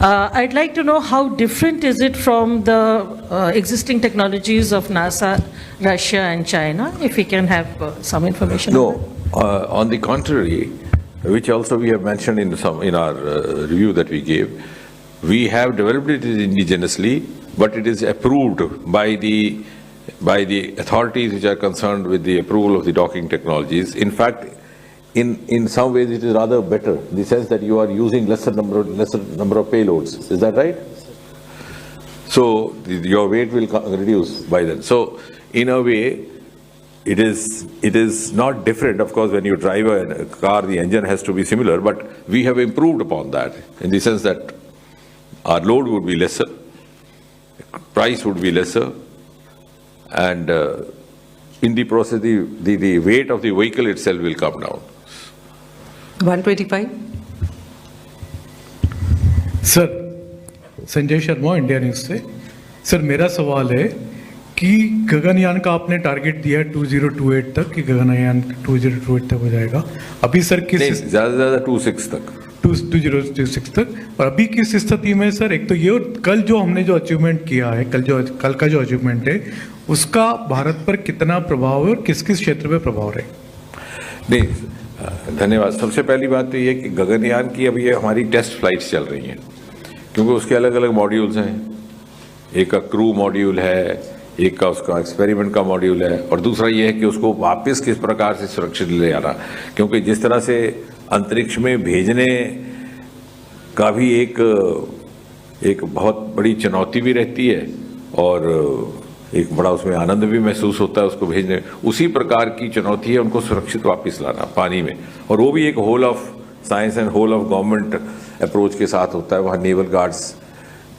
I'd like to know how different is it from the existing technologies of NASA, Russia and China, if we can have some information. No, on the contrary, which also we have mentioned in our review that we gave, we have developed it indigenously, but it is approved by the authorities which are concerned with the approval of the docking technologies. In fact, in some ways it is rather better, in the sense that you are using lesser number of payloads. Is that right? So your weight will reduce by then. So in a way, it is not different. Of course, when you drive a car, the engine has to be similar, but we have improved upon that in the sense that our load would be lesser, price would be lesser, and in the process, the weight of the vehicle itself will come down. 125. Sir, Sanjay Sharma India news से। Sir, मेरा सवाल है कि गगनयान का आपने target दिया है 2028 तक कि गगनयान 2028 तक हो जाएगा। अभी सर किस ज़्यादा 26 तक 2026 तक, और अभी किस स्थिति में सर? एक तो ये, और कल जो हमने जो अचीवमेंट किया है, कल का जो अचीवमेंट है, उसका भारत पर कितना प्रभाव है और किस किस क्षेत्र में प्रभाव रहे? नहीं, धन्यवाद। सबसे पहली बात तो ये कि गगनयान की अभी हमारी टेस्ट फ्लाइट्स चल रही हैं, क्योंकि उसके अलग अलग मॉड्यूल्स हैं। एक का क्रू मॉड्यूल है, एक का उसका एक्सपेरिमेंट का मॉड्यूल है, और दूसरा ये है कि उसको वापस किस प्रकार से सुरक्षित ले जाना, क्योंकि जिस तरह से अंतरिक्ष में भेजने का भी एक बहुत बड़ी चुनौती भी रहती है और एक बड़ा उसमें आनंद भी महसूस होता है उसको भेजने, उसी प्रकार की चुनौती है उनको सुरक्षित वापस लाना पानी में, और वो भी एक whole of science and whole of government approach के साथ होता है। वहाँ नेवल गार्ड्स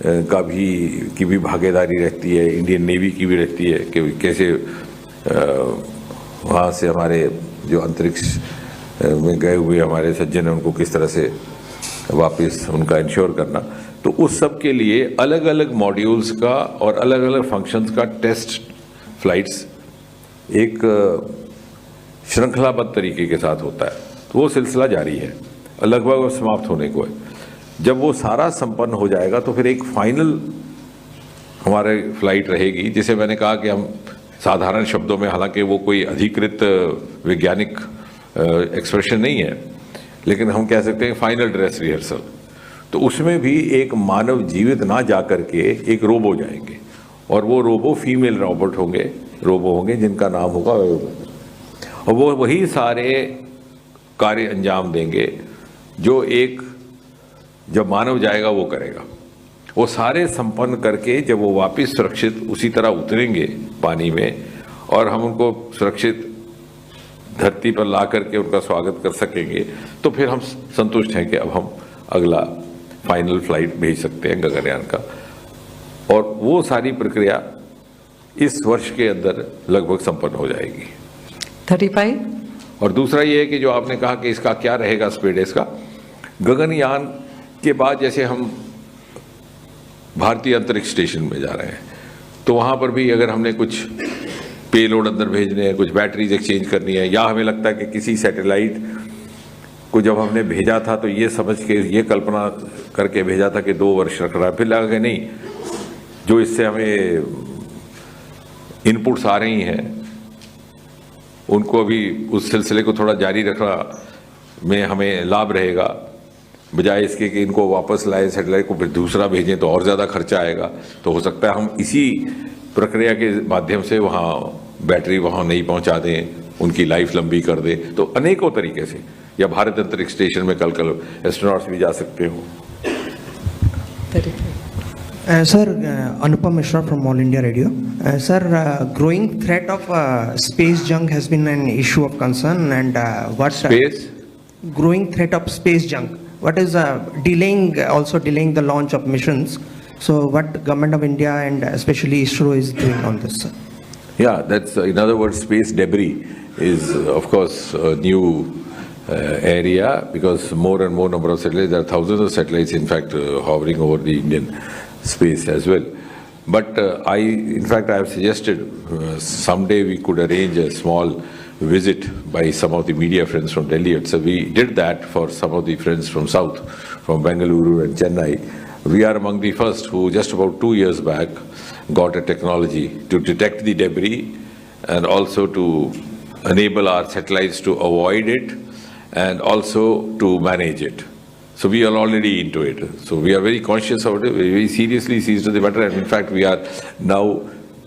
की भी भागीदारी रहती है, इंडियन नेवी की भी रहती है कि कैसे वहाँ से हमारे जो अंतरिक्ष में गए हुए हमारे सज्जन हैं उनको किस तरह से वापस उनका इंश्योर करना। तो उस सब के लिए अलग अलग मॉड्यूल्स का और अलग अलग फंक्शंस का टेस्ट फ्लाइट्स एक श्रृंखलाबद्ध तरीके के साथ होता है। तो वो सिलसिला जारी है, लगभग समाप्त होने को है। जब वो सारा संपन्न हो जाएगा तो फिर एक फाइनल हमारे फ्लाइट रहेगी, जिसे मैंने कहा कि हम साधारण शब्दों में, हालांकि वो कोई अधिकृत वैज्ञानिक एक्सप्रेशन नहीं है, लेकिन हम कह सकते हैं फाइनल ड्रेस रिहर्सल। तो उसमें भी एक मानव जीवित ना जा करके एक रोबो जाएंगे, और वो रोबो फीमेल रोबोट होंगे, जिनका नाम होगा, और वो वही सारे कार्य अंजाम देंगे जो एक जब मानव जाएगा वो करेगा। वो सारे संपन्न करके जब वो वापस सुरक्षित उसी तरह उतरेंगे पानी में और हम उनको सुरक्षित धरती पर ला करके उनका स्वागत कर सकेंगे, तो फिर हम संतुष्ट हैं कि अब हम अगला फाइनल फ्लाइट भेज सकते हैं गगनयान का। और वो सारी प्रक्रिया इस वर्ष के अंदर लगभग संपन्न हो जाएगी। 35। और दूसरा ये है कि जो आपने कहा कि इसका क्या रहेगा स्पेडेक्स का, गगनयान के बाद जैसे हम भारतीय अंतरिक्ष स्टेशन में जा रहे हैं, तो वहाँ पर भी अगर हमने कुछ पेलोड अंदर भेजने हैं, कुछ बैटरीज एक्सचेंज करनी है, या हमें लगता है कि किसी सैटेलाइट को जब हमने भेजा था तो ये समझ के ये कल्पना करके भेजा था कि 2 वर्ष रख रहा है, फिर लगा कि नहीं, जो इससे हमें इनपुट्स आ रही हैं उनको अभी उस सिलसिले को थोड़ा जारी रखना में हमें लाभ रहेगा, बजाय इसके कि इनको वापस लाए सैटेलाइट को फिर दूसरा भेजें तो और ज़्यादा खर्चा आएगा। तो हो सकता है हम इसी प्रक्रिया के माध्यम से वहाँ बैटरी वहाँ नहीं पहुँचा दें, उनकी लाइफ लंबी कर दें। तो अनेकों तरीके से, या भारत अंतरिक्ष स्टेशन में कल एस्ट्रोनॉट्स भी जा सकते हो। Sir, Anupam Mishra from All India Radio. Sir, growing threat of space junk has been an issue of concern, and what space? Growing threat of space junk. What is also delaying the launch of missions? So, what Government of India and especially ISRO is doing on this, sir? Yeah, that's in other words, space debris is of course a new area, because more and more number of satellites. There are thousands of satellites, in fact, hovering over the Indian space as well. But in fact, I have suggested someday we could arrange a small visit by some of the media friends from Delhi. So we did that for some of the friends from South, from Bengaluru and Chennai. We are among the first who just about 2 years back got a technology to detect the debris and also to enable our satellites to avoid it and also to manage it. So we are already into it. So we are very conscious of it, very seriously seized the matter, and in fact we are now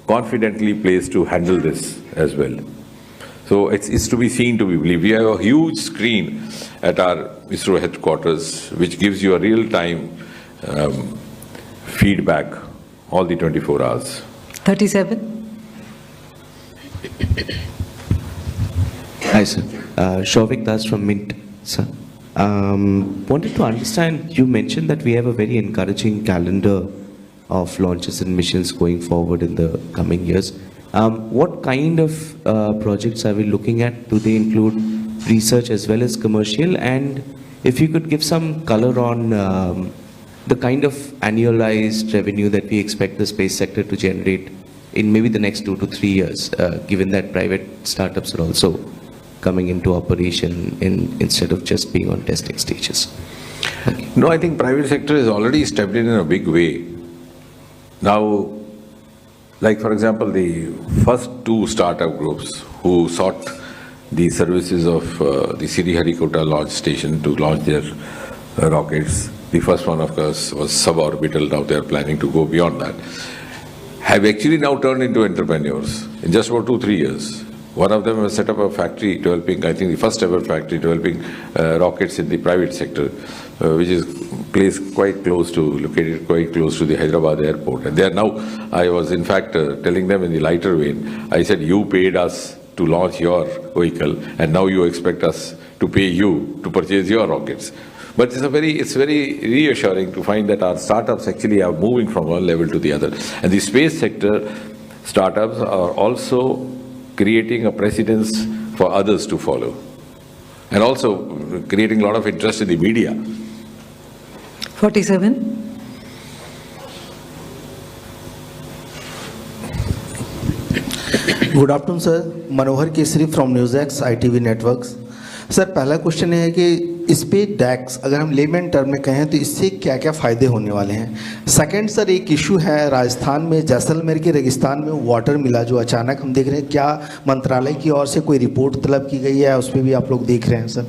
confidently placed to handle this as well. So it's to be seen, to be believed. We have a huge screen at our ISRO headquarters which gives you a real-time feedback all the 24 hours. 37. Hi, sir. Shovik Das from Mint, sir. Wanted to understand, you mentioned that we have a very encouraging calendar of launches and missions going forward in the coming years. What kind of projects are we looking at? Do they include research as well as commercial? And if you could give some color on the kind of annualized revenue that we expect the space sector to generate in maybe the next 2 to 3 years, given that private startups are also coming into operation instead of just being on testing stages. No, I think private sector is already stepped in a big way. Now, like for example, the first 2 startup groups who sought the services of the Sriharikota launch station to launch their rockets, the first one of course was suborbital, now they are planning to go beyond that, have actually now turned into entrepreneurs in just about 2-3 years. One of them has set up a factory developing, I think the first ever factory developing rockets in the private sector, which is located quite close to the Hyderabad airport. And they are now, I was in fact telling them in the lighter vein, I said, you paid us to launch your vehicle and now you expect us to pay you to purchase your rockets. But it's very reassuring to find that our startups actually are moving from one level to the other. And the space sector startups are also creating a precedence for others to follow, and also creating a lot of interest in the media. 47. Good afternoon sir, Manohar Kesari from news ITV networks. Sir, पहला question है कि SpaDeX अगर हम lemon term में कहें तो इससे क्या क्या फ़ायदे होने वाले हैं। सेकंड सर, एक इशू है राजस्थान में जैसलमेर के रेगिस्तान में वाटर मिला जो अचानक हम देख रहे हैं, क्या मंत्रालय की ओर से कोई रिपोर्ट तलब की गई है, उस पर भी आप लोग देख रहे हैं सर?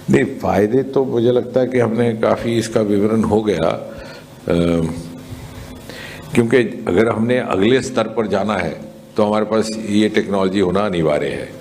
नहीं, फ़ायदे तो मुझे लगता है कि हमने काफ़ी इसका विवरण हो गया, क्योंकि अगर हमने अगले स्तर पर जाना है तो हमारे पास ये टेक्नोलॉजी होना अनिवार्य है।